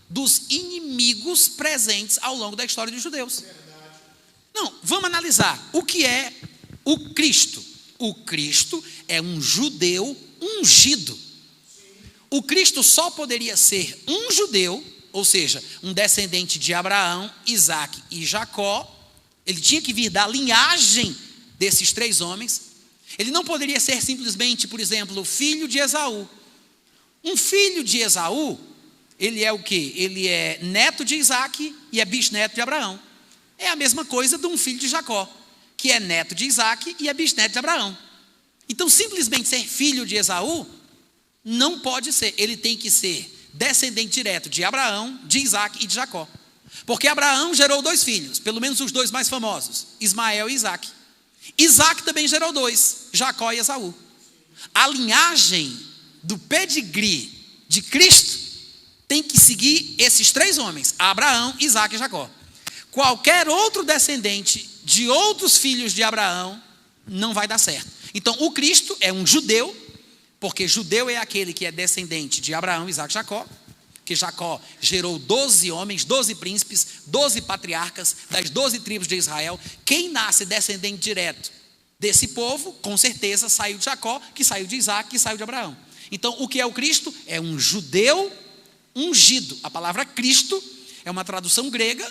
dos inimigos presentes ao longo da história dos judeus. Não, vamos analisar o que é o Cristo. O Cristo é um judeu ungido. O Cristo só poderia ser um judeu, ou seja, um descendente de Abraão, Isaac e Jacó. Ele tinha que vir da linhagem desses 3 homens. Ele não poderia ser simplesmente, por exemplo, filho de Esaú. Um filho de Esaú, ele é o quê? Ele é neto de Isaac e é bisneto de Abraão. É a mesma coisa de um filho de Jacó, que é neto de Isaac e é bisneto de Abraão. Então, simplesmente ser filho de Esaú não pode ser. Ele tem que ser descendente direto de Abraão, de Isaac e de Jacó. Porque Abraão gerou 2 filhos, pelo menos os 2 mais famosos, Ismael e Isaac. Isaac também gerou 2, Jacó e Esaú. A linhagem do pedigree de Cristo tem que seguir esses 3 homens, Abraão, Isaac e Jacó. Qualquer outro descendente de outros filhos de Abraão não vai dar certo. Então o Cristo é um judeu, porque judeu é aquele que é descendente de Abraão, Isaac e Jacó. que Jacó gerou 12 homens, 12 príncipes, 12 patriarcas das 12 tribos de Israel. Quem nasce descendente direto desse povo, com certeza saiu de Jacó, que saiu de Isaac, que saiu de Abraão. Então, o que é o Cristo? É um judeu ungido. A palavra Cristo é uma tradução grega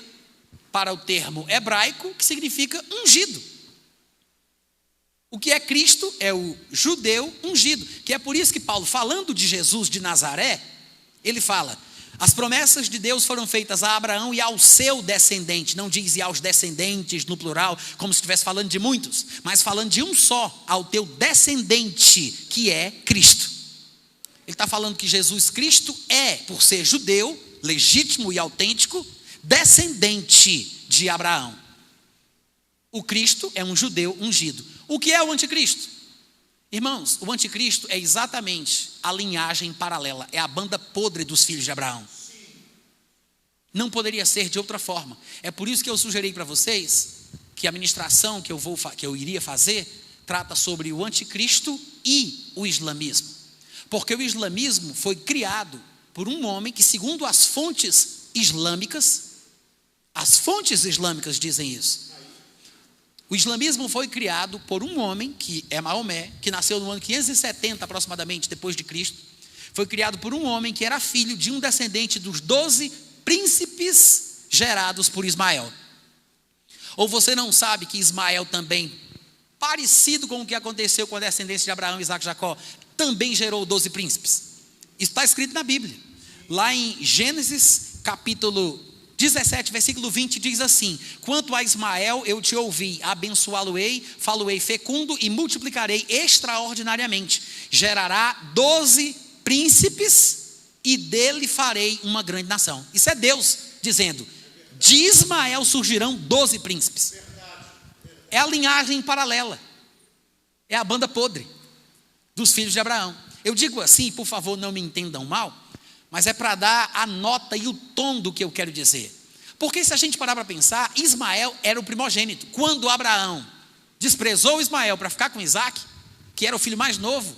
para o termo hebraico que significa ungido. O que é Cristo? É o judeu ungido, que é por isso que Paulo, falando de Jesus de Nazaré, ele fala: as promessas de Deus foram feitas a Abraão e ao seu descendente. Não diz e aos descendentes no plural, como se estivesse falando de muitos, mas falando de um só, ao teu descendente, que é Cristo. Ele está falando que Jesus Cristo é, por ser judeu, legítimo e autêntico, descendente de Abraão. O Cristo é um judeu ungido. O que é o anticristo? Irmãos, o anticristo é exatamente a linhagem paralela, é a banda podre dos filhos de Abraão. Não poderia ser de outra forma. É por isso que eu sugeri para vocês que a ministração que eu iria fazer trata sobre o anticristo e o islamismo. Porque o islamismo foi criado por um homem que, segundo as fontes islâmicas dizem isso. O islamismo foi criado por um homem, que é Maomé, que nasceu no ano 570 aproximadamente depois de Cristo. Foi criado por um homem que era filho de um descendente dos 12 príncipes gerados por Ismael. Ou você não sabe que Ismael também, parecido com o que aconteceu com a descendência de Abraão, Isaac e Jacó, também gerou 12 príncipes? Isso está escrito na Bíblia. Lá em Gênesis capítulo 17, versículo 20, diz assim: quanto a Ismael, eu te ouvi, abençoá-lo-ei, falo-ei fecundo e multiplicarei extraordinariamente. Gerará 12 príncipes e dele farei uma grande nação. Isso é Deus dizendo: de Ismael surgirão 12 príncipes. É a linhagem paralela, é a banda podre dos filhos de Abraão. Eu digo assim, por favor, não me entendam mal, mas é para dar a nota e o tom do que eu quero dizer. Porque se a gente parar para pensar, Ismael era o primogênito. Quando Abraão desprezou Ismael para ficar com Isaac, que era o filho mais novo,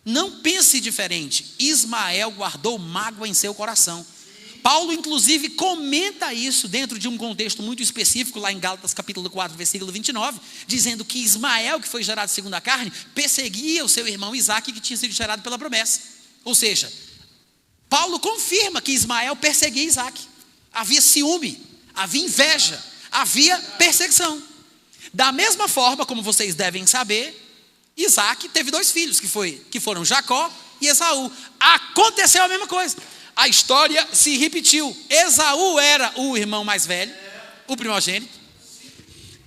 não pense diferente, Ismael guardou mágoa em seu coração. Paulo inclusive comenta isso dentro de um contexto muito específico, lá em Gálatas capítulo 4, versículo 29, dizendo que Ismael, que foi gerado segundo a carne, perseguia o seu irmão Isaac, que tinha sido gerado pela promessa. Ou seja, Paulo confirma que Ismael perseguia Isaac. Havia ciúme, havia inveja, havia perseguição. Da mesma forma, como vocês devem saber, Isaac teve 2 filhos, que foram Jacó e Esaú. Aconteceu a mesma coisa. A história se repetiu. Esaú era o irmão mais velho, o primogênito,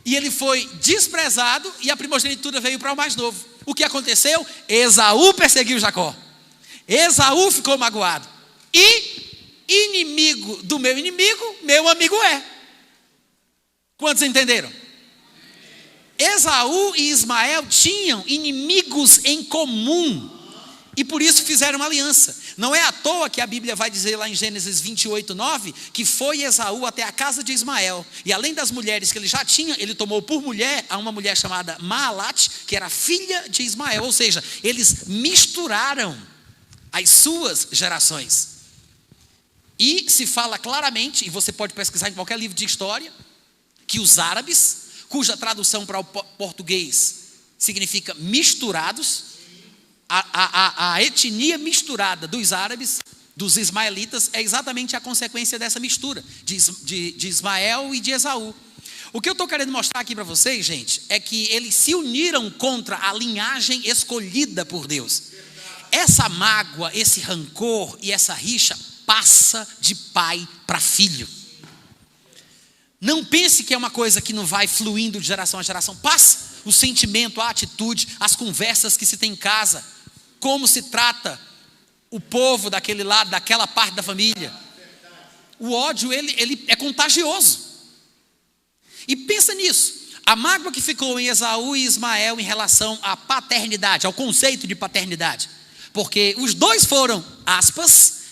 e ele foi desprezado e a primogenitura veio para o mais novo. O que aconteceu? Esaú perseguiu Jacó. Esaú ficou magoado. E inimigo do meu inimigo, meu amigo é. Quantos entenderam? Esaú e Ismael tinham inimigos em comum e por isso fizeram uma aliança. Não é à toa que a Bíblia vai dizer lá em Gênesis 28, 9, que foi Esaú até a casa de Ismael, e além das mulheres que ele já tinha, ele tomou por mulher a uma mulher chamada Maalat, que era filha de Ismael. Ou seja, eles misturaram as suas gerações. E se fala claramente, e você pode pesquisar em qualquer livro de história, que os árabes, cuja tradução para o português significa misturados, a etnia misturada dos árabes, dos ismaelitas, é exatamente a consequência dessa mistura de Ismael e de Esaú. O que eu estou querendo mostrar aqui para vocês, gente, é que eles se uniram contra a linhagem escolhida por Deus. Essa mágoa, esse rancor e essa rixa passa de pai para filho. Não pense que é uma coisa que não vai fluindo de geração a geração. Passa o sentimento, a atitude, as conversas que se tem em casa, como se trata o povo daquele lado, daquela parte da família. O ódio, ele é contagioso. E pensa nisso. A mágoa que ficou em Esaú e Ismael em relação à paternidade, ao conceito de paternidade. Porque os dois foram, aspas,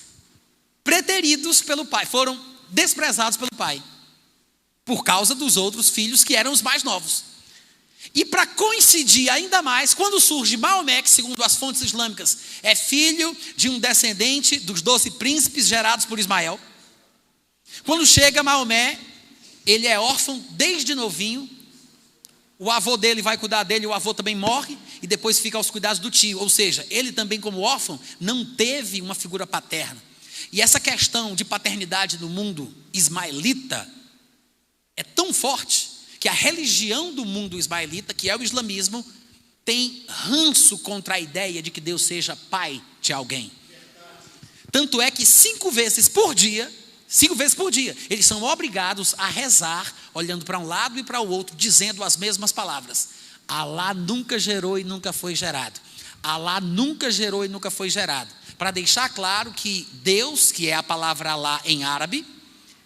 preteridos pelo pai, foram desprezados pelo pai, por causa dos outros filhos que eram os mais novos. E para coincidir ainda mais, quando surge Maomé, que segundo as fontes islâmicas é filho de um descendente dos 12 príncipes gerados por Ismael. Quando chega Maomé, ele é órfão desde novinho. O avô dele vai cuidar dele, o avô também morre e depois fica aos cuidados do tio. Ou seja, ele também como órfão não teve uma figura paterna. E essa questão de paternidade no mundo ismaelita é tão forte que a religião do mundo ismaelita, que é o islamismo, tem ranço contra a ideia de que Deus seja pai de alguém. Tanto é que 5 vezes por dia, eles são obrigados a rezar, olhando para um lado e para o outro, dizendo as mesmas palavras. Alá nunca gerou e nunca foi gerado. Alá nunca gerou e nunca foi gerado. Para deixar claro que Deus, que é a palavra Alá em árabe,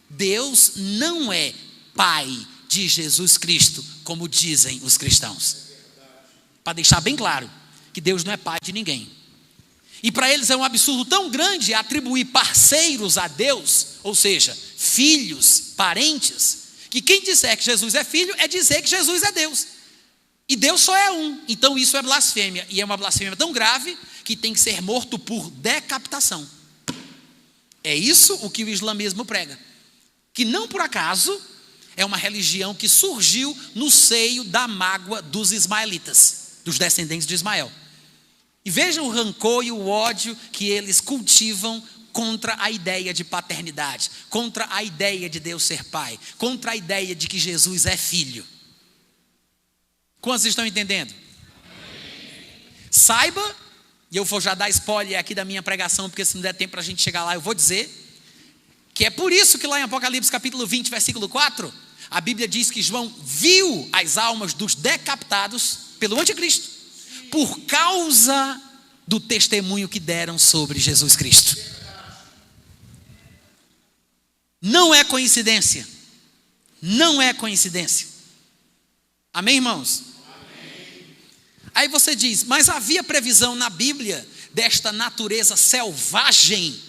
Deus não é pai de Jesus Cristo, como dizem os cristãos. Para deixar bem claro que Deus não é pai de ninguém. E para eles é um absurdo tão grande atribuir parceiros a Deus, ou seja, filhos, parentes, que quem disser que Jesus é filho é dizer que Jesus é Deus. E Deus só é um. Então isso é blasfêmia. E é uma blasfêmia tão grave que tem que ser morto por decapitação. É isso o que o islamismo prega. Que não por acaso é uma religião que surgiu no seio da mágoa dos ismaelitas, dos descendentes de Ismael. E vejam o rancor e o ódio que eles cultivam contra a ideia de paternidade, contra a ideia de Deus ser pai, contra a ideia de que Jesus é filho. Quantos estão entendendo? Saiba, e eu vou já dar spoiler aqui da minha pregação, porque se não der tempo para a gente chegar lá, eu vou dizer, que é por isso que lá em Apocalipse capítulo 20, versículo 4, a Bíblia diz que João viu as almas dos decapitados pelo anticristo, por causa do testemunho que deram sobre Jesus Cristo. Não é coincidência. Não é coincidência. Amém, irmãos? Amém. Aí você diz, mas havia previsão na Bíblia desta natureza selvagem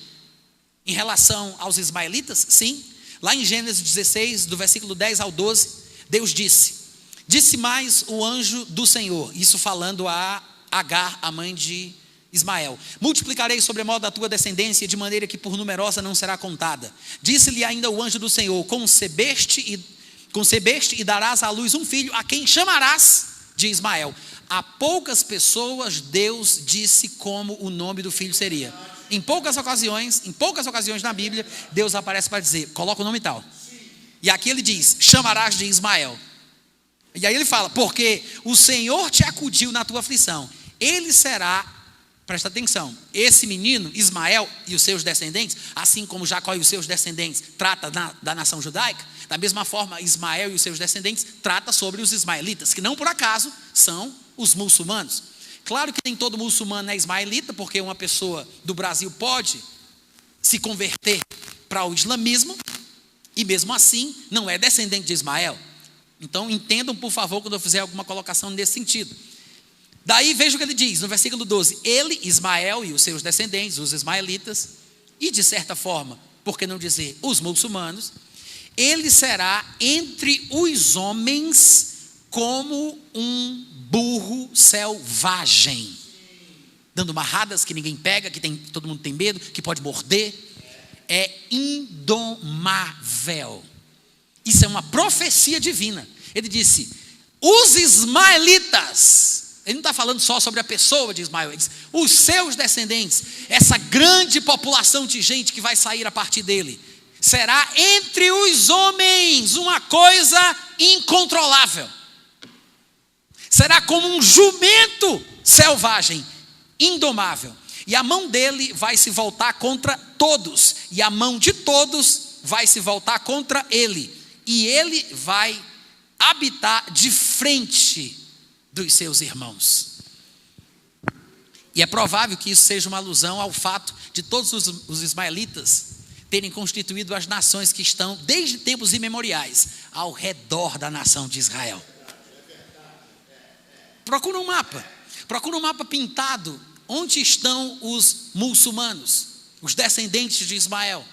em relação aos ismaelitas? Sim. Lá em Gênesis 16, do versículo 10 ao 12, Deus disse mais o anjo do Senhor, isso falando a Agar, a mãe de Ismael: multiplicarei sobremodo a tua descendência, de maneira que por numerosa não será contada. Disse-lhe ainda o anjo do Senhor: concebeste e darás à luz um filho, a quem chamarás de Ismael. A poucas pessoas Deus disse como o nome do filho seria. Em poucas ocasiões na Bíblia, Deus aparece para dizer, coloca o nome tal. E aqui ele diz, chamarás de Ismael. E aí ele fala, porque o Senhor te acudiu na tua aflição. Ele será, presta atenção, esse menino, Ismael e os seus descendentes, assim como Jacó e os seus descendentes trata da nação judaica, da mesma forma Ismael e os seus descendentes trata sobre os ismaelitas, que não por acaso são os muçulmanos. Claro que nem todo muçulmano é ismaelita, porque uma pessoa do Brasil pode se converter para o islamismo, e mesmo assim não é descendente de Ismael. Então entendam por favor quando eu fizer alguma colocação nesse sentido. Daí veja o que ele diz no versículo 12, ele, Ismael e os seus descendentes, os ismaelitas, e de certa forma, por que não dizer os muçulmanos, ele será entre os homens como um burro selvagem, dando marradas que ninguém pega, que todo mundo tem medo, que pode morder, é indomável. Isso é uma profecia divina. Ele disse, os ismaelitas, ele não está falando só sobre a pessoa de Ismael, ele diz, os seus descendentes, essa grande população de gente que vai sair a partir dele, será entre os homens uma coisa incontrolável. Será como um jumento selvagem, indomável. E a mão dele vai se voltar contra todos, e a mão de todos vai se voltar contra ele. E ele vai habitar de frente dos seus irmãos. E é provável que isso seja uma alusão ao fato de todos os ismaelitas terem constituído as nações que estão, desde tempos imemoriais, ao redor da nação de Israel. Procura um mapa pintado, onde estão os muçulmanos, os descendentes de Ismael.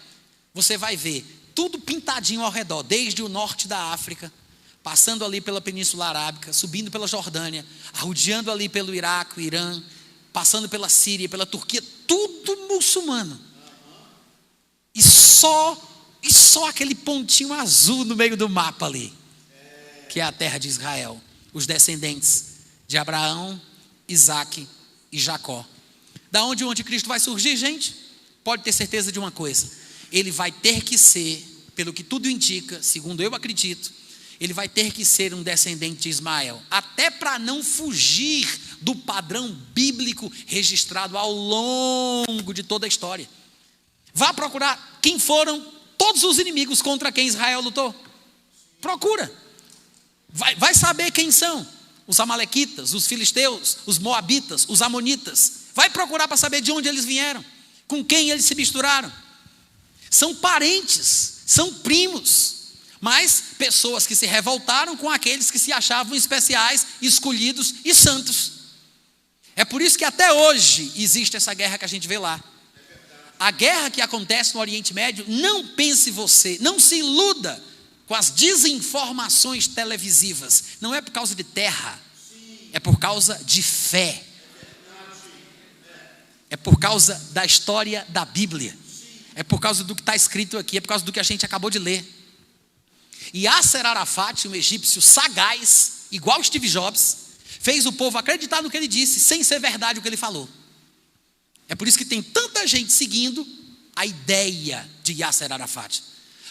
Você vai ver tudo pintadinho ao redor, desde o norte da África, passando ali pela Península Arábica, subindo pela Jordânia, rodeando ali pelo Iraque, o Irã, passando pela Síria, pela Turquia, tudo muçulmano. E só aquele pontinho azul no meio do mapa ali, que é a terra de Israel, os descendentes de Abraão, Isaque e Jacó. Da onde o anticristo vai surgir, gente? Pode ter certeza de uma coisa: ele vai ter que ser, pelo que tudo indica, segundo eu acredito, ele vai ter que ser um descendente de Ismael, até para não fugir do padrão bíblico registrado ao longo de toda a história. Vá procurar quem foram todos os inimigos contra quem Israel lutou. Procura. Vai saber quem são. Os amalequitas, os filisteus, os moabitas, os amonitas. Vai procurar para saber de onde eles vieram, com quem eles se misturaram. São parentes, são primos, mas pessoas que se revoltaram com aqueles que se achavam especiais, escolhidos e santos. É por isso que até hoje existe essa guerra que a gente vê lá. A guerra que acontece no Oriente Médio, não pense você, não se iluda com as desinformações televisivas. Não é por causa de terra, é por causa de fé. É por causa da história da Bíblia. É por causa do que está escrito aqui, é por causa do que a gente acabou de ler. E Yasser Arafat, um egípcio sagaz, igual Steve Jobs, fez o povo acreditar no que ele disse, sem ser verdade o que ele falou. É por isso que tem tanta gente seguindo a ideia de Yasser Arafat.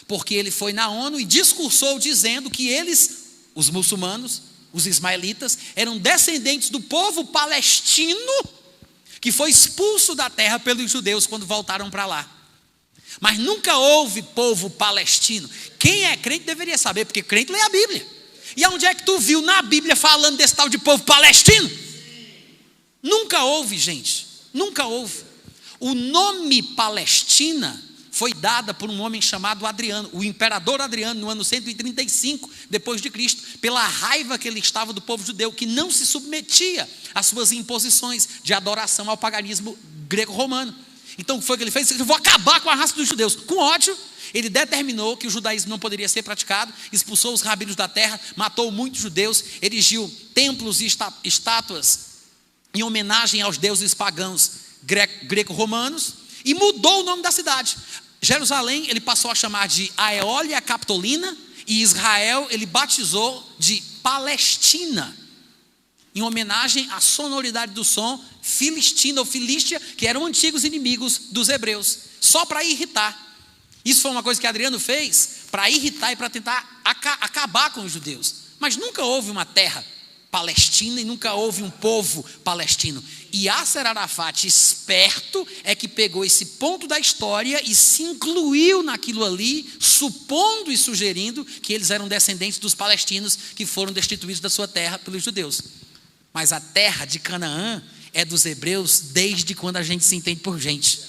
Porque ele foi na ONU e discursou dizendo que eles, os muçulmanos, os ismaelitas, eram descendentes do povo palestino que foi expulso da terra pelos judeus quando voltaram para lá. Mas nunca houve povo palestino. Quem é crente deveria saber, porque crente lê a Bíblia. E aonde é que tu viu na Bíblia falando desse tal de povo palestino? Nunca houve, gente. Nunca houve. O nome Palestina foi dada por um homem chamado Adriano, o imperador Adriano, no ano 135 depois de Cristo, pela raiva que ele estava do povo judeu, que não se submetia às suas imposições de adoração ao paganismo greco-romano. Então o que foi que ele fez? Eu vou acabar com a raça dos judeus. Com ódio, ele determinou que o judaísmo não poderia ser praticado, expulsou os rabinos da terra, matou muitos judeus, erigiu templos e estátuas em homenagem aos deuses pagãos greco-romanos, e mudou o nome da cidade. Jerusalém ele passou a chamar de Aeólia Capitolina, e Israel ele batizou de Palestina, em homenagem à sonoridade do som filistina ou filístia, que eram antigos inimigos dos hebreus, só para irritar. Isso foi uma coisa que Adriano fez para irritar e para tentar acabar com os judeus. Mas nunca houve uma terra palestina e nunca houve um povo palestino. E Yasser Arafat, esperto, é que pegou esse ponto da história e se incluiu naquilo ali, supondo e sugerindo que eles eram descendentes dos palestinos que foram destituídos da sua terra pelos judeus. Mas a terra de Canaã é dos hebreus desde quando a gente se entende por gente.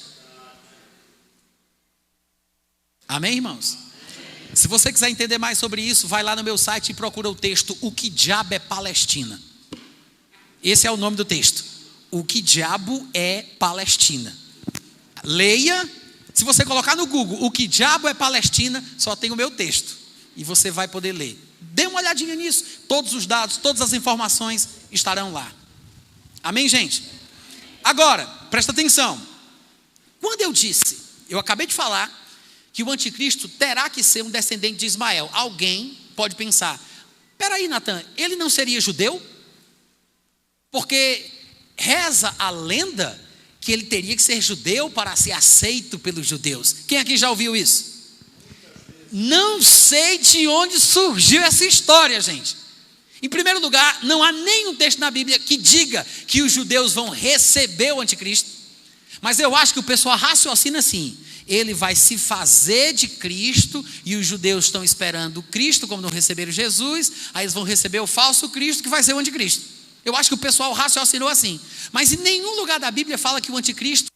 Amém, irmãos? Se você quiser entender mais sobre isso, vai lá no meu site e procura o texto O que diabo é Palestina. Esse é o nome do texto. O que diabo é Palestina. Leia. Se você colocar no Google o que diabo é Palestina, só tem o meu texto e você vai poder ler. Dê uma olhadinha nisso. Todos os dados, todas as informações estarão lá. Amém, gente? Agora, presta atenção. Quando eu acabei de falar que o anticristo terá que ser um descendente de Ismael. Alguém pode pensar, peraí, Natan, ele não seria judeu? Porque reza a lenda que ele teria que ser judeu para ser aceito pelos judeus. Quem aqui já ouviu isso? Não sei de onde surgiu essa história, gente. Em primeiro lugar, não há nenhum texto na Bíblia que diga que os judeus vão receber o anticristo. Mas eu acho que o pessoal raciocina assim: ele vai se fazer de Cristo, e os judeus estão esperando Cristo, como não receberam Jesus, aí eles vão receber o falso Cristo, que vai ser o anticristo. Eu acho que o pessoal raciocinou assim. Mas em nenhum lugar da Bíblia fala que o anticristo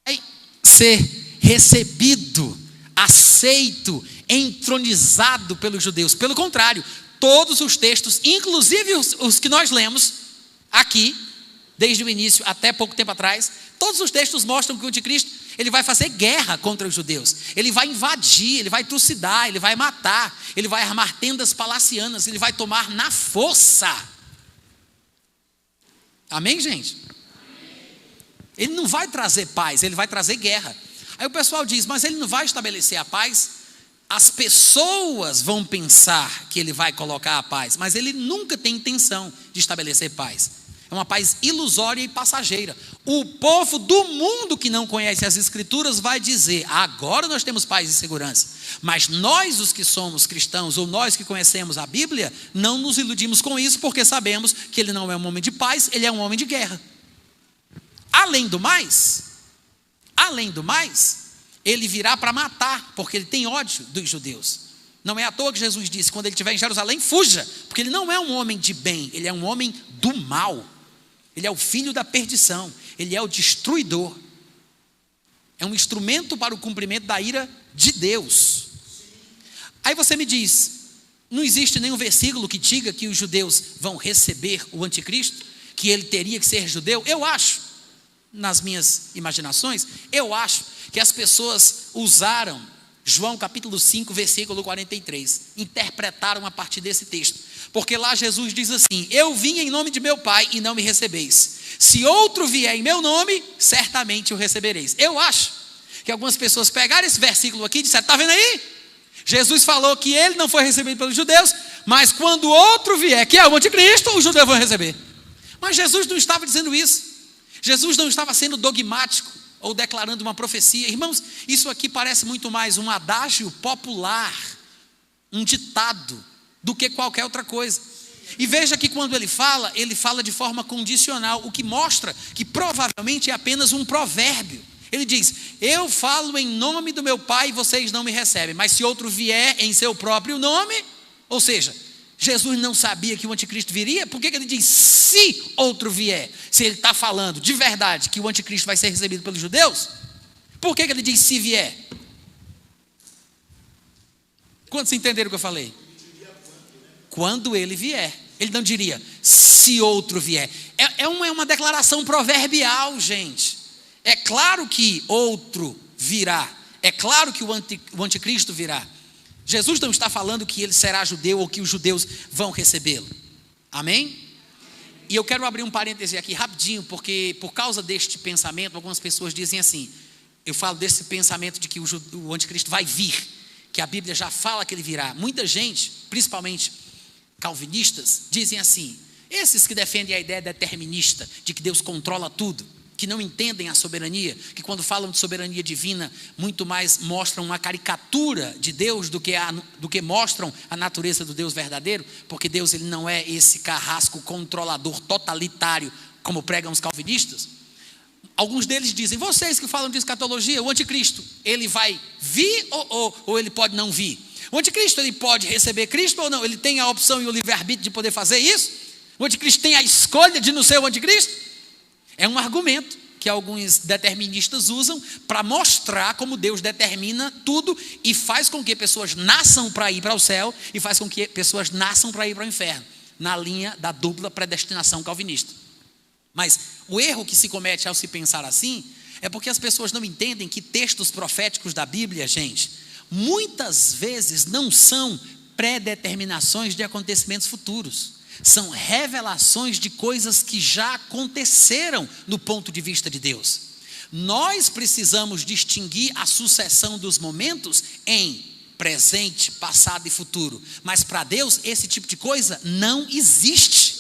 vai ser recebido, aceito, entronizado pelos judeus. Pelo contrário, todos os textos, inclusive os que nós lemos aqui, desde o início até pouco tempo atrás, todos os textos mostram que o anticristo Ele vai fazer guerra contra os judeus. Ele vai invadir, ele vai trucidar, ele vai matar, ele vai armar tendas palacianas, ele vai tomar na força. Amém, gente? Ele não vai trazer paz, ele vai trazer guerra. Aí o pessoal diz, mas ele não vai estabelecer a paz? As pessoas vão pensar que ele vai colocar a paz, mas ele nunca tem intenção de estabelecer paz. É uma paz ilusória e passageira. O povo do mundo que não conhece as Escrituras vai dizer, agora nós temos paz e segurança. Mas nós, os que somos cristãos, ou nós que conhecemos a Bíblia, não nos iludimos com isso, porque sabemos que ele não é um homem de paz, ele é um homem de guerra. Além do mais, ele virá para matar, porque ele tem ódio dos judeus. Não é à toa que Jesus disse, quando ele estiver em Jerusalém, fuja, porque ele não é um homem de bem, ele é um homem do mal. Ele é o filho da perdição, ele é o destruidor. É um instrumento para o cumprimento da ira de Deus. Aí você me diz, não existe nenhum versículo que diga que os judeus vão receber o anticristo, que ele teria que ser judeu? Eu acho, nas minhas imaginações, eu acho que as pessoas usaram João capítulo 5, versículo 43, interpretaram a partir desse texto, porque lá Jesus diz assim, eu vim em nome de meu Pai e não me recebeis, se outro vier em meu nome, certamente o recebereis. Eu acho que algumas pessoas pegaram esse versículo aqui e disseram, está vendo aí? Jesus falou que ele não foi recebido pelos judeus, mas quando outro vier, que é o anticristo, os judeus vão receber. Mas Jesus não estava dizendo isso, Jesus não estava sendo dogmático, ou declarando uma profecia. Irmãos, isso aqui parece muito mais um adágio popular, um ditado, do que qualquer outra coisa. E veja que quando ele fala de forma condicional, o que mostra que provavelmente é apenas um provérbio. Ele diz, eu falo em nome do meu Pai e vocês não me recebem, mas se outro vier em seu próprio nome, ou seja, Jesus não sabia que o anticristo viria, por que ele diz, se outro vier? Se ele está falando de verdade que o anticristo vai ser recebido pelos judeus, por que ele diz se vier? Quantos entenderam o que eu falei? Quando ele vier. Ele não diria, se outro vier. É uma declaração proverbial, gente. É claro que outro virá. É claro que o anticristo virá. Jesus não está falando que ele será judeu ou que os judeus vão recebê-lo. Amém? E eu quero abrir um parêntese aqui rapidinho, porque por causa deste pensamento, algumas pessoas dizem assim, eu falo desse pensamento de que o anticristo vai vir, que a Bíblia já fala que ele virá. Muita gente, principalmente calvinistas, dizem assim, esses que defendem a ideia determinista, de que Deus controla tudo, que não entendem a soberania, que quando falam de soberania divina, muito mais mostram uma caricatura de Deus do que mostram a natureza do Deus verdadeiro, porque Deus ele não é esse carrasco controlador totalitário, como pregam os calvinistas. Alguns deles dizem, vocês que falam de escatologia, o anticristo, ele vai vir ou ele pode não vir? O anticristo, ele pode receber Cristo ou não? Ele tem a opção e o livre-arbítrio de poder fazer isso? O anticristo tem a escolha de não ser o anticristo? É um argumento que alguns deterministas usam para mostrar como Deus determina tudo e faz com que pessoas nasçam para ir para o céu e faz com que pessoas nasçam para ir para o inferno, na linha da dupla predestinação calvinista. Mas o erro que se comete ao se pensar assim é porque as pessoas não entendem que textos proféticos da Bíblia, gente, muitas vezes não são predeterminações de acontecimentos futuros. São revelações de coisas que já aconteceram no ponto de vista de Deus. Nós precisamos distinguir a sucessão dos momentos em presente, passado e futuro. Mas para Deus esse tipo de coisa não existe.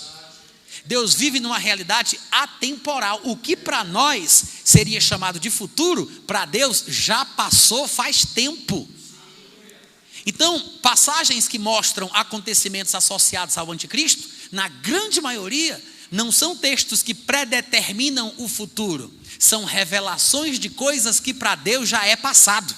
Deus vive numa realidade atemporal. O que para nós seria chamado de futuro, para Deus já passou faz tempo. Então, passagens que mostram acontecimentos associados ao anticristo, na grande maioria, não são textos que predeterminam o futuro, são revelações de coisas que para Deus já é passado.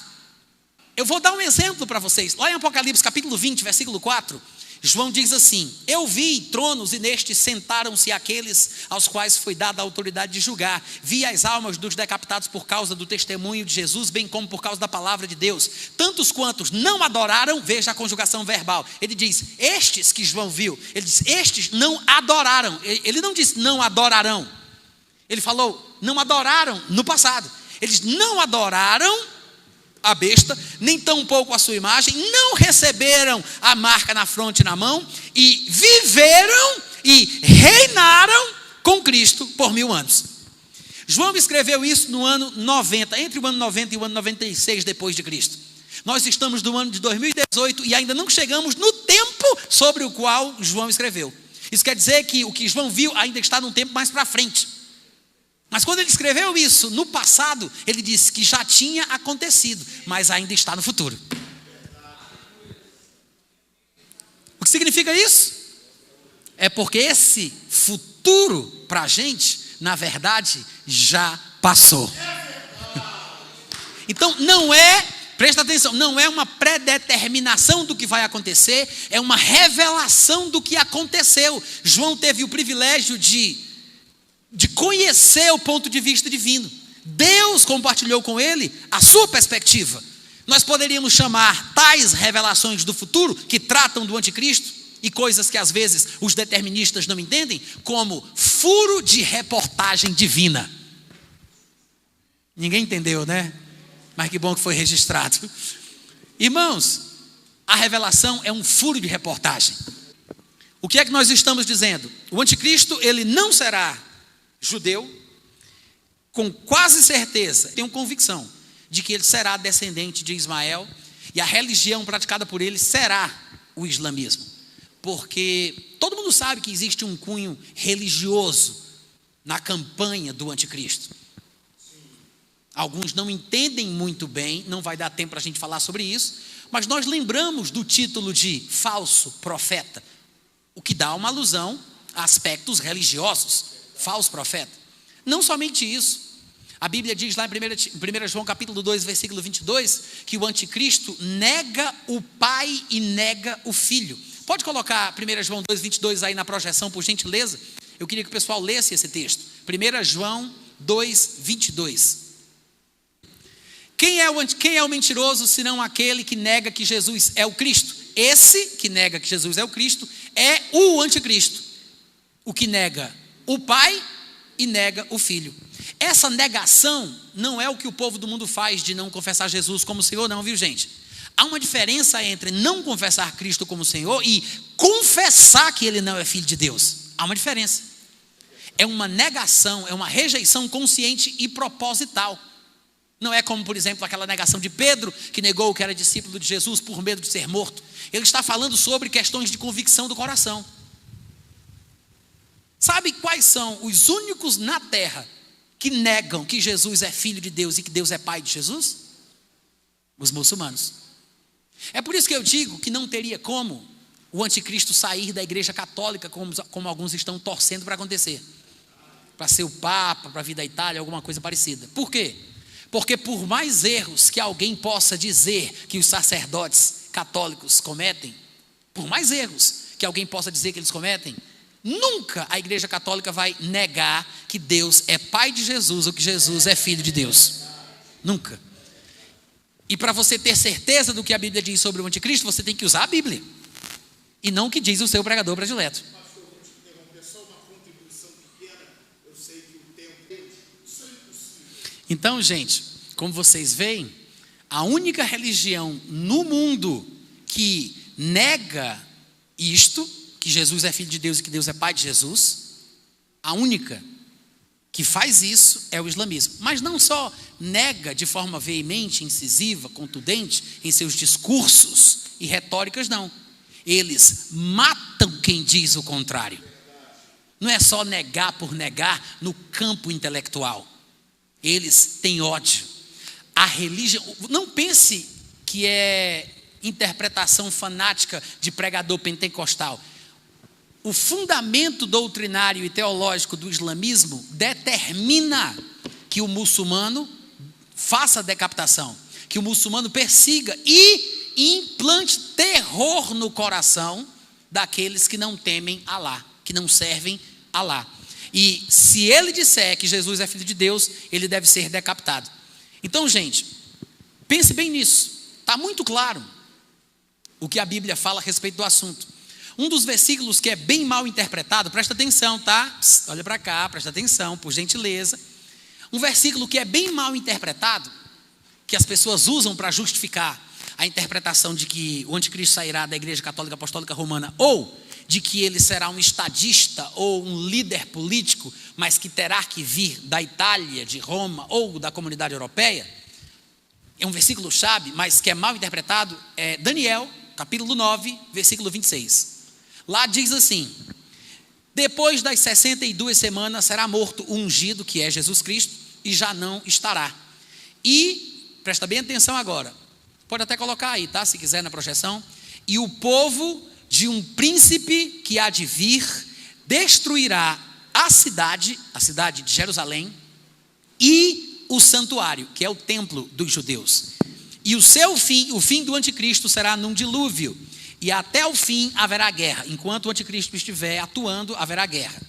Eu vou dar um exemplo para vocês, lá em Apocalipse capítulo 20, versículo 4, João diz assim, eu vi tronos e nestes sentaram-se aqueles aos quais foi dada a autoridade de julgar, vi as almas dos decapitados por causa do testemunho de Jesus, bem como por causa da palavra de Deus, tantos quantos não adoraram, veja a conjugação verbal, ele diz, estes que João viu, ele diz, estes não adoraram, ele não disse não adorarão, ele falou, não adoraram no passado, Eles não adoraram a besta, nem tampouco a sua imagem, não receberam a marca na fronte e na mão, e viveram e reinaram com Cristo por 1000 anos. João escreveu isso no ano 90, entre o ano 90 e o ano 96 depois de Cristo. Nós estamos no ano de 2018 e ainda não chegamos no tempo sobre o qual João escreveu. Isso quer dizer que o que João viu ainda está num tempo mais para frente. Mas quando ele escreveu isso no passado, ele disse que já tinha acontecido, mas ainda está no futuro. O que significa isso? É porque esse futuro para a gente, na verdade, já passou. Então não é, presta atenção, não é uma predeterminação do que vai acontecer, é uma revelação do que aconteceu. João teve o privilégio de conhecer o ponto de vista divino. Deus compartilhou com ele a sua perspectiva. Nós poderíamos chamar tais revelações do futuro, que tratam do anticristo, e coisas que às vezes os deterministas não entendem, como furo de reportagem divina. Ninguém entendeu, né? Mas que bom que foi registrado. Irmãos, a revelação é um furo de reportagem. O que é que nós estamos dizendo? O anticristo, ele não será judeu, com quase certeza, tenho convicção de que ele será descendente de Ismael, e a religião praticada por ele será o islamismo. Porque todo mundo sabe que existe um cunho religioso na campanha do anticristo. Alguns não entendem muito bem, não vai dar tempo para a gente falar sobre isso, mas nós lembramos do título de falso profeta, o que dá uma alusão a aspectos religiosos, falso profeta. Não somente isso, a Bíblia diz lá em 1 João capítulo 2, versículo 22, que o anticristo nega o pai e nega o filho. Pode colocar 1 João 2, 22 aí na projeção, por gentileza? Eu queria que o pessoal lesse esse texto. 1 João 2, 22. Quem é o mentiroso, senão aquele que nega que Jesus é o Cristo? Esse que nega que Jesus é o Cristo é o anticristo. O que nega o pai e nega o filho. Essa negação não é o que o povo do mundo faz de não confessar Jesus como Senhor, não, viu, gente? Há uma diferença entre não confessar Cristo como Senhor e confessar que Ele não é Filho de Deus. Há uma diferença. É uma negação, é uma rejeição consciente e proposital. Não é como, por exemplo, aquela negação de Pedro, que negou que era discípulo de Jesus por medo de ser morto. Ele está falando sobre questões de convicção do coração. Sabe quais são os únicos na terra que negam que Jesus é Filho de Deus e que Deus é Pai de Jesus? Os muçulmanos. É por isso que eu digo que não teria como o anticristo sair da igreja católica, como alguns estão torcendo para acontecer. Para ser o Papa, para vir da Itália, alguma coisa parecida. Por quê? Porque por mais erros que alguém possa dizer que os sacerdotes católicos cometem, por mais erros que alguém possa dizer que eles cometem, nunca a igreja católica vai negar que Deus é Pai de Jesus ou que Jesus é Filho de Deus. Nunca. E para você ter certeza do que a Bíblia diz sobre o anticristo, você tem que usar a Bíblia. E não o que diz o seu pregador predileto. Pastor, vou te interromper, só uma contribuição pequena. Eu sei que o tempo, isso é impossível. Então, gente, como vocês veem, a única religião no mundo que nega isto, que Jesus é Filho de Deus e que Deus é Pai de Jesus, a única que faz isso é o islamismo. Mas não só nega de forma veemente, incisiva, contundente, em seus discursos e retóricas, não. Eles matam quem diz o contrário. Não é só negar por negar no campo intelectual. Eles têm ódio. A religião, não pense que é interpretação fanática de pregador pentecostal. O fundamento doutrinário e teológico do islamismo determina que o muçulmano faça decapitação, que o muçulmano persiga e implante terror no coração daqueles que não temem Alá, que não servem Alá. E se ele disser que Jesus é Filho de Deus, ele deve ser decapitado. Então, gente, pense bem nisso. Está muito claro o que a Bíblia fala a respeito do assunto. Um dos versículos que é bem mal interpretado, presta atenção, tá? Olha para cá, presta atenção, por gentileza. Um versículo que é bem mal interpretado, que as pessoas usam para justificar a interpretação de que o anticristo sairá da Igreja Católica Apostólica Romana, ou de que ele será um estadista ou um líder político, mas que terá que vir da Itália, de Roma ou da comunidade europeia. É um versículo chave, mas que é mal interpretado. É Daniel, capítulo 9, versículo 26. Lá diz assim: depois das 62 semanas será morto o ungido, que é Jesus Cristo, e já não estará. E, presta bem atenção agora, pode até colocar aí, tá? Se quiser na projeção. E o povo de um príncipe que há de vir destruirá a cidade de Jerusalém, e o santuário, que é o templo dos judeus. E o seu fim, o fim do anticristo, será num dilúvio, e até o fim haverá guerra. Enquanto o anticristo estiver atuando, haverá guerra.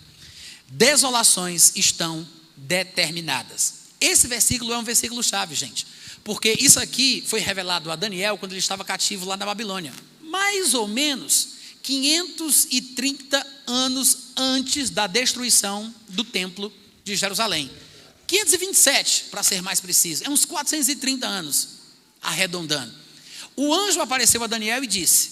Desolações estão determinadas. Esse versículo é um versículo chave, gente, porque isso aqui foi revelado a Daniel quando ele estava cativo lá na Babilônia, mais ou menos 530 anos antes da destruição do templo de Jerusalém. 527, para ser mais preciso, é uns 430 anos, arredondando. O anjo apareceu a Daniel e disse: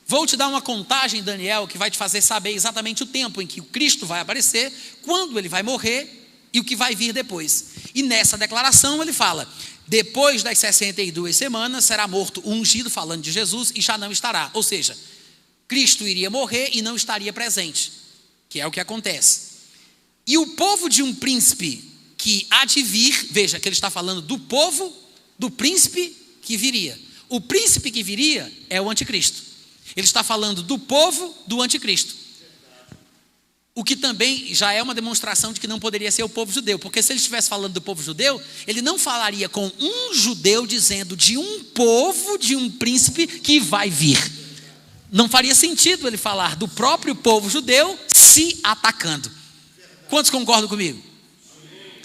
vou te dar uma contagem, Daniel, que vai te fazer saber exatamente o tempo em que o Cristo vai aparecer, quando ele vai morrer e o que vai vir depois. E nessa declaração ele fala: depois das 62 semanas será morto o ungido, falando de Jesus, e já não estará. Ou seja, Cristo iria morrer e não estaria presente, que é o que acontece. E o povo de um príncipe que há de vir, veja que ele está falando do povo do príncipe que viria. O príncipe que viria é o anticristo. Ele está falando do povo do anticristo. O que também já é uma demonstração de que não poderia ser o povo judeu, porque se ele estivesse falando do povo judeu, ele não falaria com um judeu dizendo de um povo, de um príncipe que vai vir. Não faria sentido ele falar do próprio povo judeu se atacando. Quantos concordam comigo?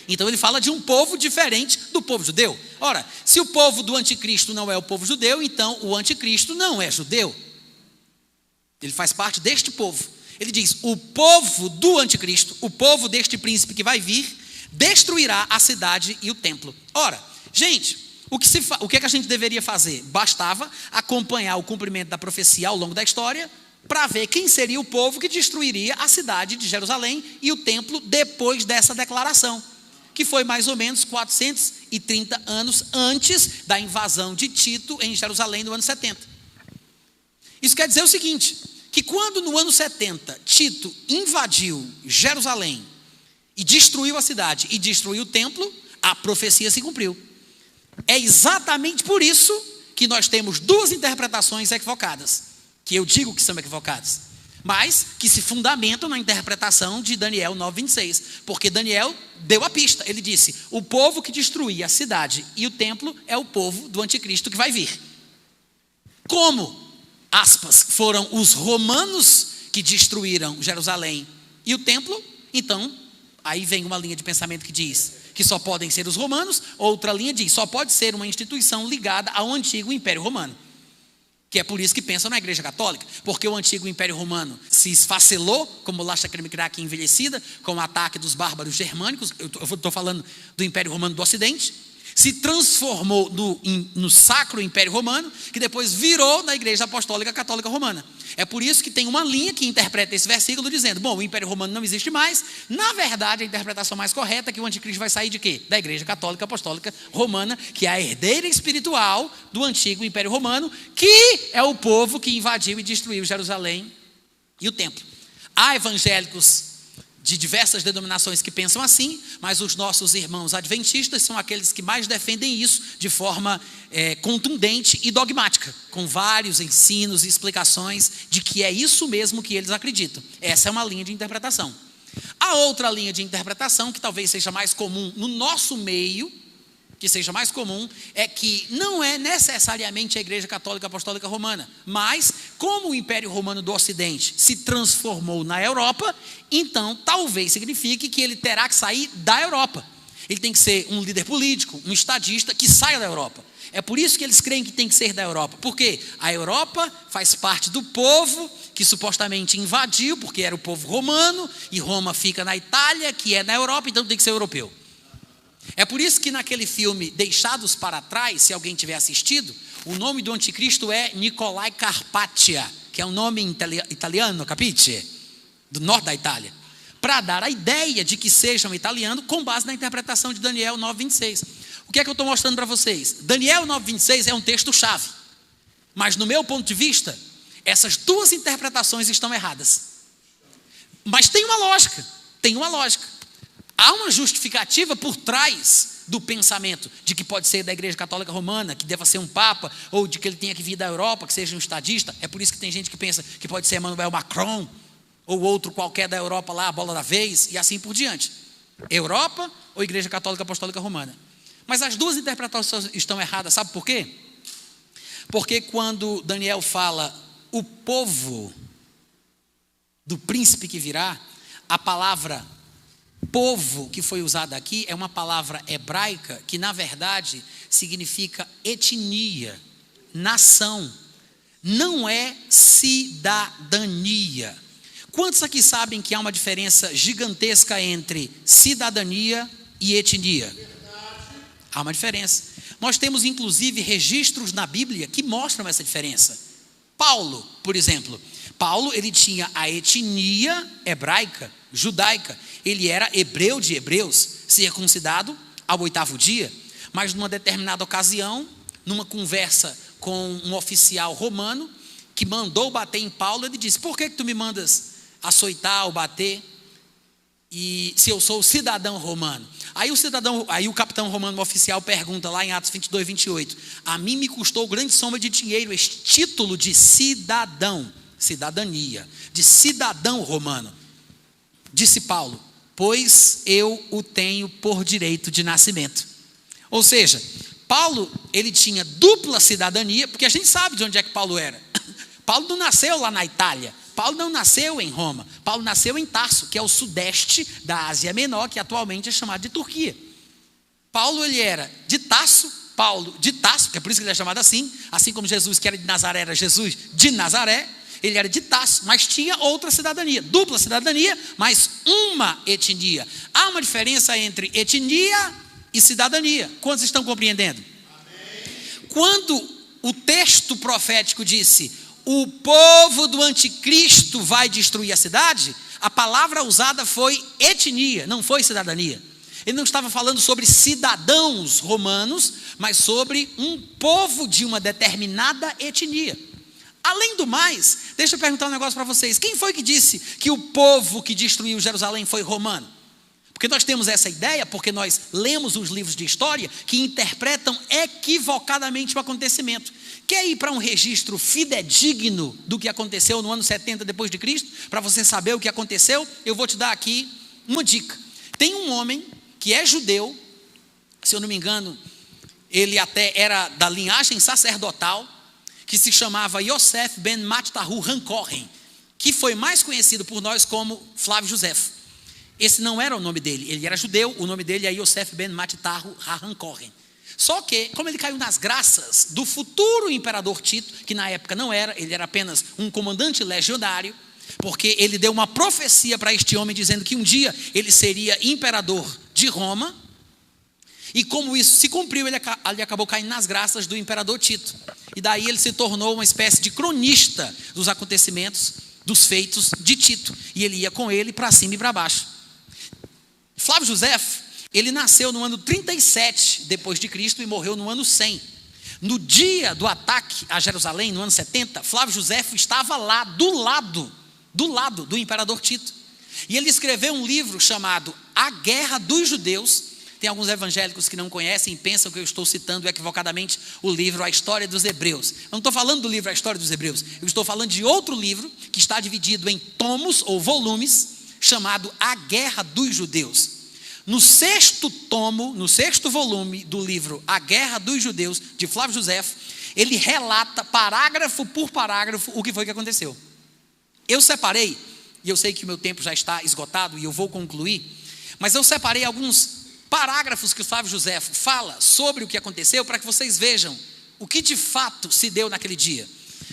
Então ele fala de um povo diferente do povo judeu. Ora, se o povo do anticristo não é o povo judeu, então o anticristo não é judeu. Ele faz parte deste povo. Ele diz: o povo do anticristo, o povo deste príncipe que vai vir, destruirá a cidade e o templo. Ora, gente, o que é que a gente deveria fazer? Bastava acompanhar o cumprimento da profecia ao longo da história, para ver quem seria o povo que destruiria a cidade de Jerusalém e o templo depois dessa declaração, que foi mais ou menos 430 anos antes da invasão de Tito em Jerusalém no ano 70. Isso quer dizer o seguinte, que quando no ano 70 Tito invadiu Jerusalém e destruiu a cidade e destruiu o templo, a profecia se cumpriu. É exatamente por isso que nós temos duas interpretações equivocadas, que eu digo que são equivocadas, mas que se fundamentam na interpretação de Daniel 9:26, porque Daniel deu a pista. Ele disse: o povo que destruía a cidade e o templo é o povo do anticristo que vai vir. Como, aspas, foram os romanos que destruíram Jerusalém e o templo, então aí vem uma linha de pensamento que diz que só podem ser os romanos, outra linha diz só pode ser uma instituição ligada ao antigo Império Romano, que é por isso que pensam na Igreja Católica, porque o antigo Império Romano se esfacelou, como lasca creme crack envelhecida, com o ataque dos bárbaros germânicos. Eu estou falando do Império Romano do Ocidente, se transformou no Sacro Império Romano, que depois virou na Igreja Apostólica Católica Romana. É por isso que tem uma linha que interpreta esse versículo dizendo: bom, o Império Romano não existe mais. Na verdade, a interpretação mais correta é que o anticristo vai sair de quê? Da Igreja Católica Apostólica Romana, que é a herdeira espiritual do antigo Império Romano, que é o povo que invadiu e destruiu Jerusalém e o templo. Há evangélicos de diversas denominações que pensam assim, mas os nossos irmãos adventistas são aqueles que mais defendem isso de forma contundente e dogmática, com vários ensinos e explicações de que é isso mesmo que eles acreditam. Essa é uma linha de interpretação. A outra linha de interpretação, que talvez seja mais comum no nosso meio, é que não é necessariamente a Igreja Católica Apostólica Romana, mas como o Império Romano do Ocidente se transformou na Europa, então talvez signifique que ele terá que sair da Europa. Ele tem que ser um líder político, um estadista que saia da Europa. É por isso que eles creem que tem que ser da Europa, porque a Europa faz parte do povo que supostamente invadiu, porque era o povo romano, e Roma fica na Itália, que é na Europa, então tem que ser europeu. É por isso que naquele filme Deixados para Trás, se alguém tiver assistido, o nome do anticristo é Nicolai Carpaccia, que é um nome italiano, capite? Do norte da Itália. Para dar a ideia de que seja um italiano, com base na interpretação de Daniel 9:26. O que é que eu estou mostrando para vocês? Daniel 9:26 é um texto-chave. Mas no meu ponto de vista, essas duas interpretações estão erradas. Mas tem uma lógica, Há uma justificativa por trás do pensamento de que pode ser da Igreja Católica Romana, que deva ser um papa, ou de que ele tenha que vir da Europa, que seja um estadista. É por isso que tem gente que pensa que pode ser Emmanuel Macron, ou outro qualquer da Europa lá, a bola da vez, e assim por diante. Europa ou Igreja Católica Apostólica Romana. Mas as duas interpretações estão erradas, sabe por quê? Porque quando Daniel fala o povo do príncipe que virá, a palavra povo que foi usada aqui é uma palavra hebraica que na verdade significa etnia, nação, não é cidadania. Quantos aqui sabem que há uma diferença gigantesca entre cidadania e etnia? Há uma diferença. Nós temos inclusive registros na Bíblia que mostram essa diferença. Paulo, por exemplo, ele tinha a etnia hebraica, judaica. Ele era hebreu de hebreus, circuncidado ao 8º dia. Mas numa determinada ocasião, numa conversa com um oficial romano, que mandou bater em Paulo, ele disse: por que tu me mandas açoitar ou bater, e se eu sou cidadão romano? Aí o capitão romano oficial pergunta lá em Atos 22:28, a mim me custou grande soma de dinheiro este título de cidadania, de cidadão romano. Disse Paulo: pois eu o tenho por direito de nascimento. Ou seja, Paulo, ele tinha dupla cidadania, porque a gente sabe de onde é que Paulo era. Paulo não nasceu lá na Itália, Paulo não nasceu em Roma, Paulo nasceu em Tarso, que é o sudeste da Ásia Menor, que atualmente é chamado de Turquia. Paulo, ele era de Tarso, que é por isso que ele é chamado assim como Jesus, que era de Nazaré, era Jesus de Nazaré. Ele era de Tarso, mas tinha outra cidadania, dupla cidadania, mas uma etnia. Há uma diferença entre etnia e cidadania. Quantos estão compreendendo? Amém. Quando o texto profético disse: o povo do anticristo vai destruir a cidade, a palavra usada foi etnia, não foi cidadania. Ele não estava falando sobre cidadãos romanos, mas sobre um povo de uma determinada etnia. Além do mais, deixa eu perguntar um negócio para vocês. Quem foi que disse que o povo que destruiu Jerusalém foi romano? Porque nós temos essa ideia, porque nós lemos os livros de história que interpretam equivocadamente o acontecimento. Quer ir para um registro fidedigno do que aconteceu no ano 70 depois de Cristo? Para você saber o que aconteceu, eu vou te dar aqui uma dica. Tem um homem que é judeu, se eu não me engano, ele até era da linhagem sacerdotal, que se chamava Yosef ben Mattahu Hankohen, que foi mais conhecido por nós como Flávio Josefo. Esse não era o nome dele, ele era judeu, o nome dele é Yosef ben Mattahu Hankohen. Só que, como ele caiu nas graças do futuro imperador Tito, que na época não era, ele era apenas um comandante legionário, porque ele deu uma profecia para este homem, dizendo que um dia ele seria imperador de Roma, e como isso se cumpriu, ele acabou caindo nas graças do imperador Tito. E daí ele se tornou uma espécie de cronista dos acontecimentos, dos feitos de Tito. E ele ia com ele para cima e para baixo. Flávio Josefo, ele nasceu no ano 37 depois de Cristo e morreu no ano 100. No dia do ataque a Jerusalém, no ano 70, Flávio Josefo estava lá, do lado do imperador Tito. E ele escreveu um livro chamado A Guerra dos Judeus. Tem alguns evangélicos que não conhecem e pensam que eu estou citando equivocadamente o livro A História dos Hebreus. Eu não estou falando do livro A História dos Hebreus. Eu estou falando de outro livro que está dividido em tomos ou volumes, chamado A Guerra dos Judeus. No 6º tomo, no 6º volume do livro A Guerra dos Judeus, de Flávio Josefo, ele relata parágrafo por parágrafo o que foi que aconteceu. Eu separei, e eu sei que o meu tempo já está esgotado e eu vou concluir, mas eu separei alguns parágrafos que o Flávio Josefo fala sobre o que aconteceu, para que vocês vejam o que de fato se deu naquele dia.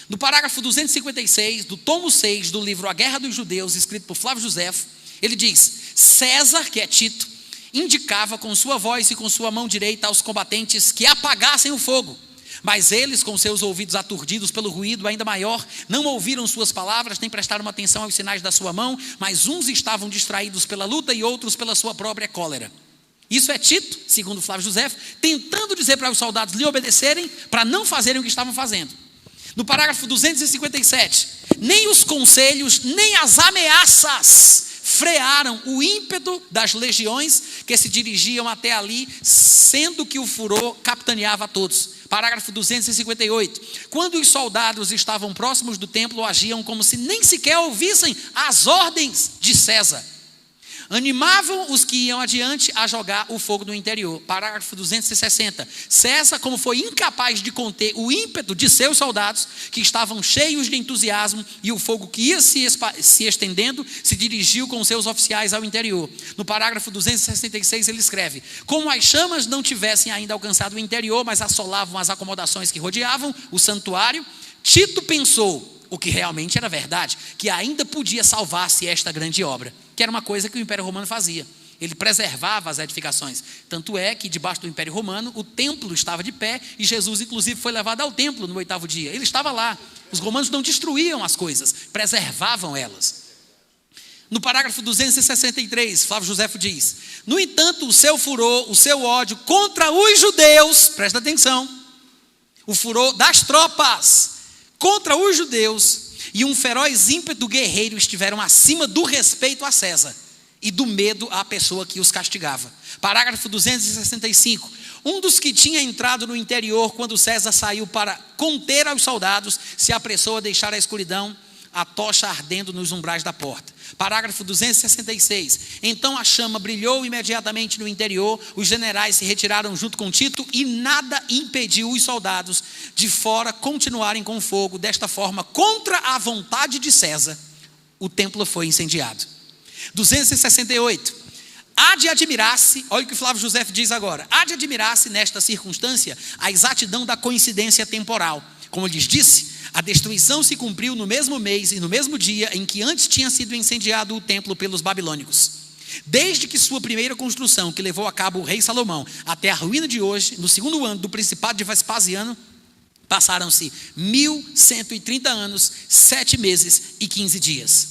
No parágrafo 256 do tomo 6 do livro A Guerra dos Judeus, escrito por Flávio Josefo, ele diz: César, que é Tito, indicava com sua voz e com sua mão direita aos combatentes que apagassem o fogo. Mas eles, com seus ouvidos aturdidos pelo ruído ainda maior, não ouviram suas palavras, nem prestaram atenção aos sinais da sua mão, mas uns estavam distraídos pela luta e outros pela sua própria cólera. Isso é Tito, segundo Flávio José, tentando dizer para os soldados lhe obedecerem, para não fazerem o que estavam fazendo. No parágrafo 257, nem os conselhos, nem as ameaças frearam o ímpeto das legiões que se dirigiam até ali, sendo que o furor capitaneava a todos. Parágrafo 258. Quando os soldados estavam próximos do templo, agiam como se nem sequer ouvissem as ordens de César. Animavam os que iam adiante a jogar o fogo no interior. Parágrafo 260. César, como foi incapaz de conter o ímpeto de seus soldados, que estavam cheios de entusiasmo, e o fogo que ia se estendendo, se dirigiu com seus oficiais ao interior. No parágrafo 266 ele escreve: como as chamas não tivessem ainda alcançado o interior, mas assolavam as acomodações que rodeavam o santuário, Tito pensou, o que realmente era verdade, que ainda podia salvar-se esta grande obra, que era uma coisa que o Império Romano fazia. Ele preservava as edificações. Tanto é que debaixo do Império Romano o templo estava de pé, e Jesus inclusive foi levado ao templo no 8º dia. Ele estava lá. Os romanos não destruíam as coisas, preservavam elas. No parágrafo 263, Flávio Josefo diz: no entanto, o seu furor, o seu ódio contra os judeus, presta atenção, o furor das tropas contra os judeus e um feroz ímpeto guerreiro estiveram acima do respeito a César e do medo à pessoa que os castigava. Parágrafo 265. Um dos que tinha entrado no interior quando César saiu para conter aos soldados se apressou a deixar a escuridão, a tocha ardendo nos umbrais da porta. Parágrafo 266. Então a chama brilhou imediatamente no interior, os generais se retiraram junto com Tito e nada impediu os soldados de fora continuarem com o fogo. Desta forma, contra a vontade de César, o templo foi incendiado. 268. Há de admirar-se, olha o que Flávio José diz agora, há de admirar-se nesta circunstância a exatidão da coincidência temporal. Como lhes disse, a destruição se cumpriu no mesmo mês e no mesmo dia em que antes tinha sido incendiado o templo pelos babilônicos. Desde que sua primeira construção, que levou a cabo o rei Salomão, até a ruína de hoje, no 2º ano do principado de Vespasiano, passaram-se 1130 anos, 7 meses e 15 dias.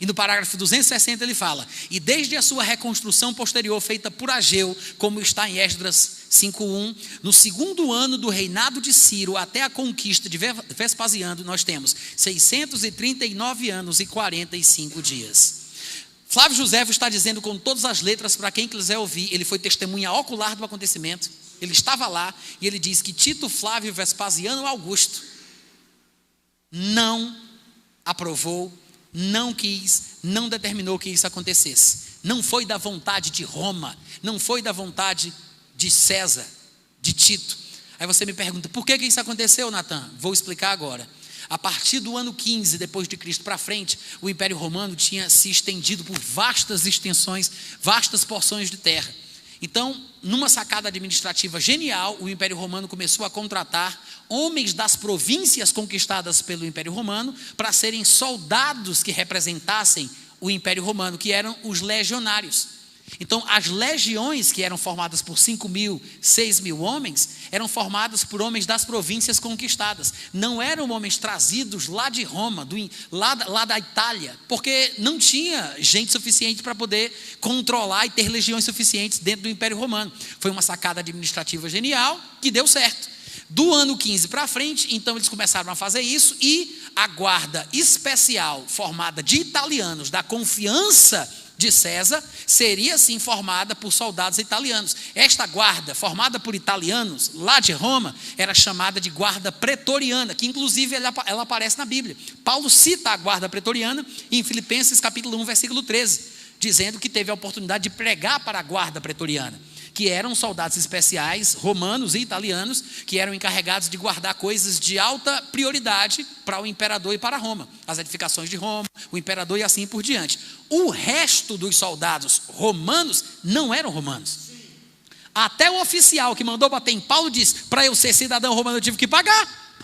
E no parágrafo 260 ele fala: e desde a sua reconstrução posterior feita por Ageu, como está em Esdras 5:1, no 2º ano do reinado de Ciro até a conquista de Vespasiano, nós temos 639 anos e 45 dias. Flávio Josefo está dizendo com todas as letras para quem quiser ouvir, ele foi testemunha ocular do acontecimento, ele estava lá, e ele diz que Tito Flávio Vespasiano Augusto não aprovou, não quis, não determinou que isso acontecesse. Não foi da vontade de Roma, não foi da vontade de César, de Tito. Aí você me pergunta, por que isso aconteceu, Natan? Vou explicar agora. A partir do ano 15 depois de Cristo para frente, o Império Romano tinha se estendido por vastas extensões, vastas porções de terra. Então, numa sacada administrativa genial, o Império Romano começou a contratar homens das províncias conquistadas pelo Império Romano para serem soldados que representassem o Império Romano, que eram os legionários. Então, as legiões, que eram formadas por 5.000, 6.000 homens, eram formadas por homens das províncias conquistadas. Não eram homens trazidos lá de Roma, lá da Itália, porque não tinha gente suficiente para poder controlar e ter legiões suficientes dentro do Império Romano. Foi uma sacada administrativa genial que deu certo. Do ano 15 para frente, então eles começaram a fazer isso, e a guarda especial formada de italianos da confiança de César seria sim formada por soldados italianos. Esta guarda, formada por italianos lá de Roma, era chamada de guarda pretoriana, que inclusive ela aparece na Bíblia. Paulo cita a guarda pretoriana em Filipenses capítulo 1, versículo 13, dizendo que teve a oportunidade de pregar para a guarda pretoriana, que eram soldados especiais, romanos e italianos, que eram encarregados de guardar coisas de alta prioridade para o imperador e para Roma, as edificações de Roma, o imperador e assim por diante. O resto dos soldados romanos não eram romanos. Até o oficial que mandou bater em Paulo disse: para eu ser cidadão romano eu tive que pagar.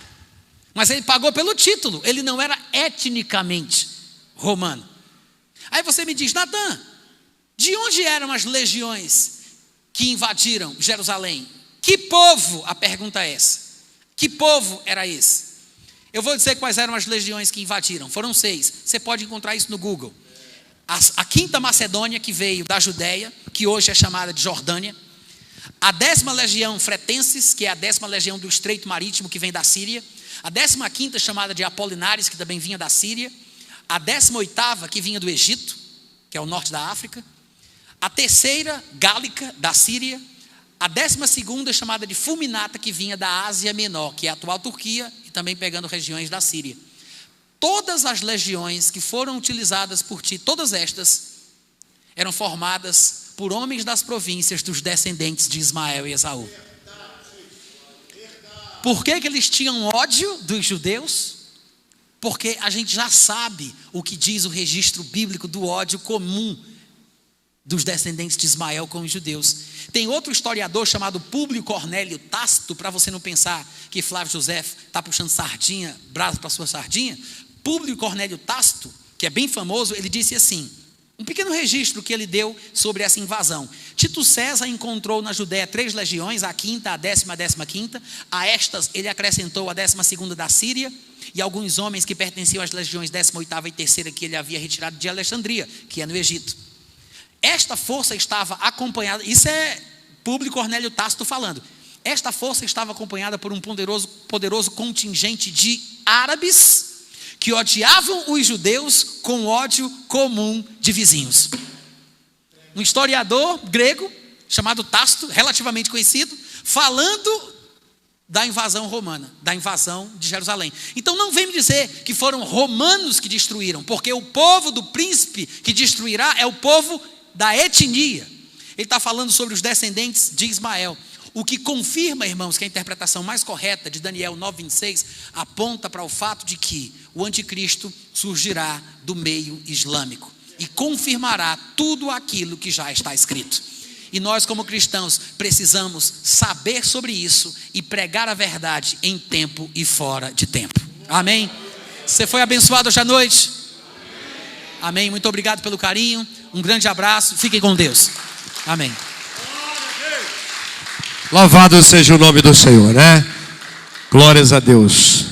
Mas ele pagou pelo título, ele não era etnicamente romano. Aí você me diz: Natan, De onde eram as legiões que invadiram Jerusalém? Que povo? A pergunta é essa. Que povo era esse? Eu vou dizer quais eram as legiões que invadiram. Foram 6. Você pode encontrar isso no Google. A 5ª Macedônia, que veio da Judéia, que hoje é chamada de Jordânia. A 10ª Legião Fretenses, que é a 10ª Legião do Estreito Marítimo, que vem da Síria. A 15ª, chamada de Apolinares, que também vinha da Síria. A 18ª, que vinha do Egito, que é o norte da África. A 3ª, Gálica, da Síria. A 12ª, chamada de Fulminata, que vinha da Ásia Menor, que é a atual Turquia, e também pegando regiões da Síria. Todas as legiões que foram utilizadas por ti, todas estas, eram formadas por homens das províncias dos descendentes de Ismael e Esaú. Por que eles tinham ódio dos judeus? Porque a gente já sabe o que diz o registro bíblico do ódio comum dos descendentes de Ismael com os judeus. Tem outro historiador chamado Públio Cornélio Tácito, para você não pensar que Flávio José está puxando sardinha, brasa para sua sardinha. Públio Cornélio Tácito, que é bem famoso, ele disse assim, um pequeno registro que ele deu sobre essa invasão. Tito César encontrou na Judéia 3 legiões, a 5ª, a 10ª, a 15ª. A estas ele acrescentou a 12ª da Síria e alguns homens que pertenciam às legiões 18ª e 3ª que ele havia retirado de Alexandria, que é no Egito. Esta força estava acompanhada, isso é Públio Cornélio Tácito falando. Esta força estava acompanhada por um poderoso contingente de árabes que odiavam os judeus com ódio comum de vizinhos. Um historiador grego chamado Tácito, relativamente conhecido, falando da invasão romana, da invasão de Jerusalém. Então não vem me dizer que foram romanos que destruíram, porque o povo do príncipe que destruirá é o povo da etnia. Ele está falando sobre os descendentes de Ismael. O que confirma, irmãos, que a interpretação mais correta de Daniel 9:26 aponta para o fato de que o anticristo surgirá do meio islâmico e confirmará tudo aquilo que já está escrito. E nós, como cristãos, precisamos saber sobre isso e pregar a verdade em tempo e fora de tempo. Amém? Você foi abençoado hoje à noite? Amém. Muito obrigado pelo carinho. Um grande abraço. Fiquem com Deus. Amém. Louvado seja o nome do Senhor, né? Glórias a Deus.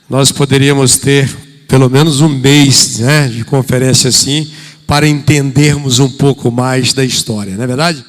Nós poderíamos ter pelo menos um mês, né, de conferência assim, para entendermos um pouco mais da história, não é verdade?